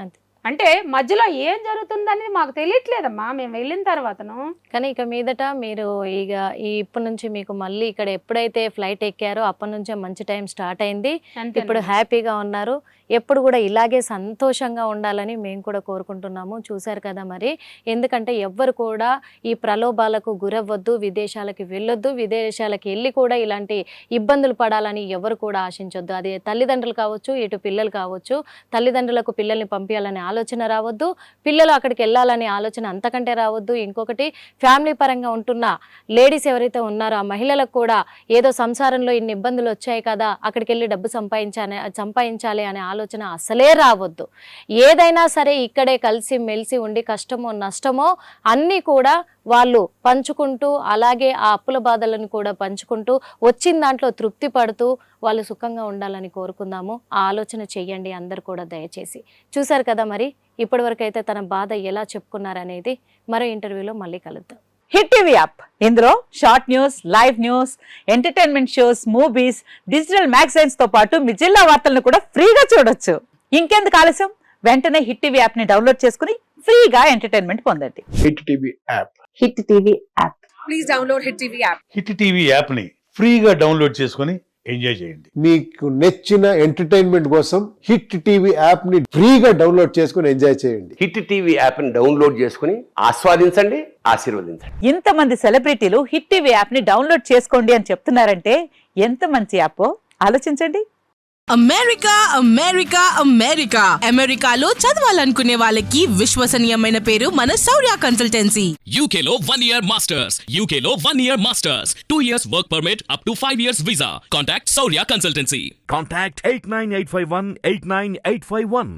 అంతే. అంటే మధ్యలో ఏం జరుగుతుందనేది మాకు తెలియట్లేదమ్మా మేము వెళ్ళిన తర్వాతను. కానీ ఇక మీదట మీరు ఇప్పటి నుంచి మీకు మళ్ళీ ఇక్కడ ఎప్పుడైతే ఫ్లైట్ ఎక్కారో అప్పటి నుంచే మంచి టైం స్టార్ట్ అయింది. ఇప్పుడు హ్యాపీగా ఉన్నారు. ఎప్పుడు కూడా ఇలాగే సంతోషంగా ఉండాలని మేము కూడా కోరుకుంటున్నాము. చూశారు కదా మరి. ఎందుకంటే ఎవ్వరు కూడా ఈ ప్రలోభాలకు గురవ్వద్దు, విదేశాలకు వెళ్ళొద్దు, విదేశాలకు వెళ్ళి కూడా ఇలాంటి ఇబ్బందులు పడాలని ఎవరు కూడా ఆశించొద్దు. అది తల్లిదండ్రులు కావచ్చు, ఇటు పిల్లలు కావచ్చు. తల్లిదండ్రులకు పిల్లల్ని పంపించాలనే ఆలోచన రావద్దు, పిల్లలు అక్కడికి వెళ్ళాలనే ఆలోచన అంతకంటే రావద్దు. ఇంకొకటి, ఫ్యామిలీ పరంగా ఉంటున్న లేడీస్ ఎవరైతే ఉన్నారో ఆ మహిళలకు కూడా ఏదో సంసారంలో ఇన్ని ఇబ్బందులు వచ్చాయి కదా, అక్కడికి వెళ్ళి డబ్బు సంపాదించాలి అనే ఆలోచన అసలే రావద్దు. ఏదైనా సరే ఇక్కడే కలిసి మెలిసి ఉండి కష్టమో నష్టమో అన్నీ కూడా వాళ్ళు పంచుకుంటూ, అలాగే ఆ అప్పుల బాధలను కూడా పంచుకుంటూ, వచ్చిన దాంట్లో తృప్తి పడుతూ వాళ్ళు సుఖంగా ఉండాలని కోరుకుందాము. ఆ ఆలోచన చెయ్యండి అందరు కూడా దయచేసి. చూశారు కదా మరి, ఇప్పటివరకు అయితే తన బాధ ఎలా చెప్పుకున్నారనేది మరో ఇంటర్వ్యూలో మళ్ళీ కలుద్దాం. హిట్ టీవీ యాప్, ఇందులో short news, live news, entertainment shows, movies, digital magazines తో పాటు మీ జిల్లా వార్తలను కూడా ఫ్రీగా చూడొచ్చు. ఇంకెందుకు ఆలస్యం, వెంటనే హిట్ టీవీ యాప్ ని డౌన్లోడ్ చేసుకుని ఫ్రీగా ఎంటర్టైన్మెంట్ పొందండి. Hit TV app. Hit TV app. Please download hit TV app. Hit TV app ని ఫ్రీగా డౌన్లోడ్ చేసుకుని ఎంజాయ్ చేయండి. మీకు నచ్చిన ఎంటర్టైన్మెంట్ కోసం హిట్ టీవీ యాప్ ని ఫ్రీగా డౌన్లోడ్ చేసుకుని ఎంజాయ్ చేయండి. హిట్ టీవీ యాప్ ని డౌన్లోడ్ చేసుకుని ఆస్వాదించండి, ఆశీర్వదించండి. ఇంతమంది సెలబ్రిటీలు హిట్ టీవీ యాప్ ని డౌన్లోడ్ చేసుకోండి అని చెప్తున్నారంటే ఎంత మంచి యాప్ ఆలోచించండి. అమెరికా అమెరికా అమెరికా అమెరికాలో చదవాలనుకునే వాళ్ళకి విశ్వసనీయమైన పేరు మన శౌర్య కన్సల్టెన్సీ. UK లో 1 year masters, UK లో 1 year masters, 2 years work permit up to 5 years visa. Contact Saurya Consultancy. Contact 89851 89851.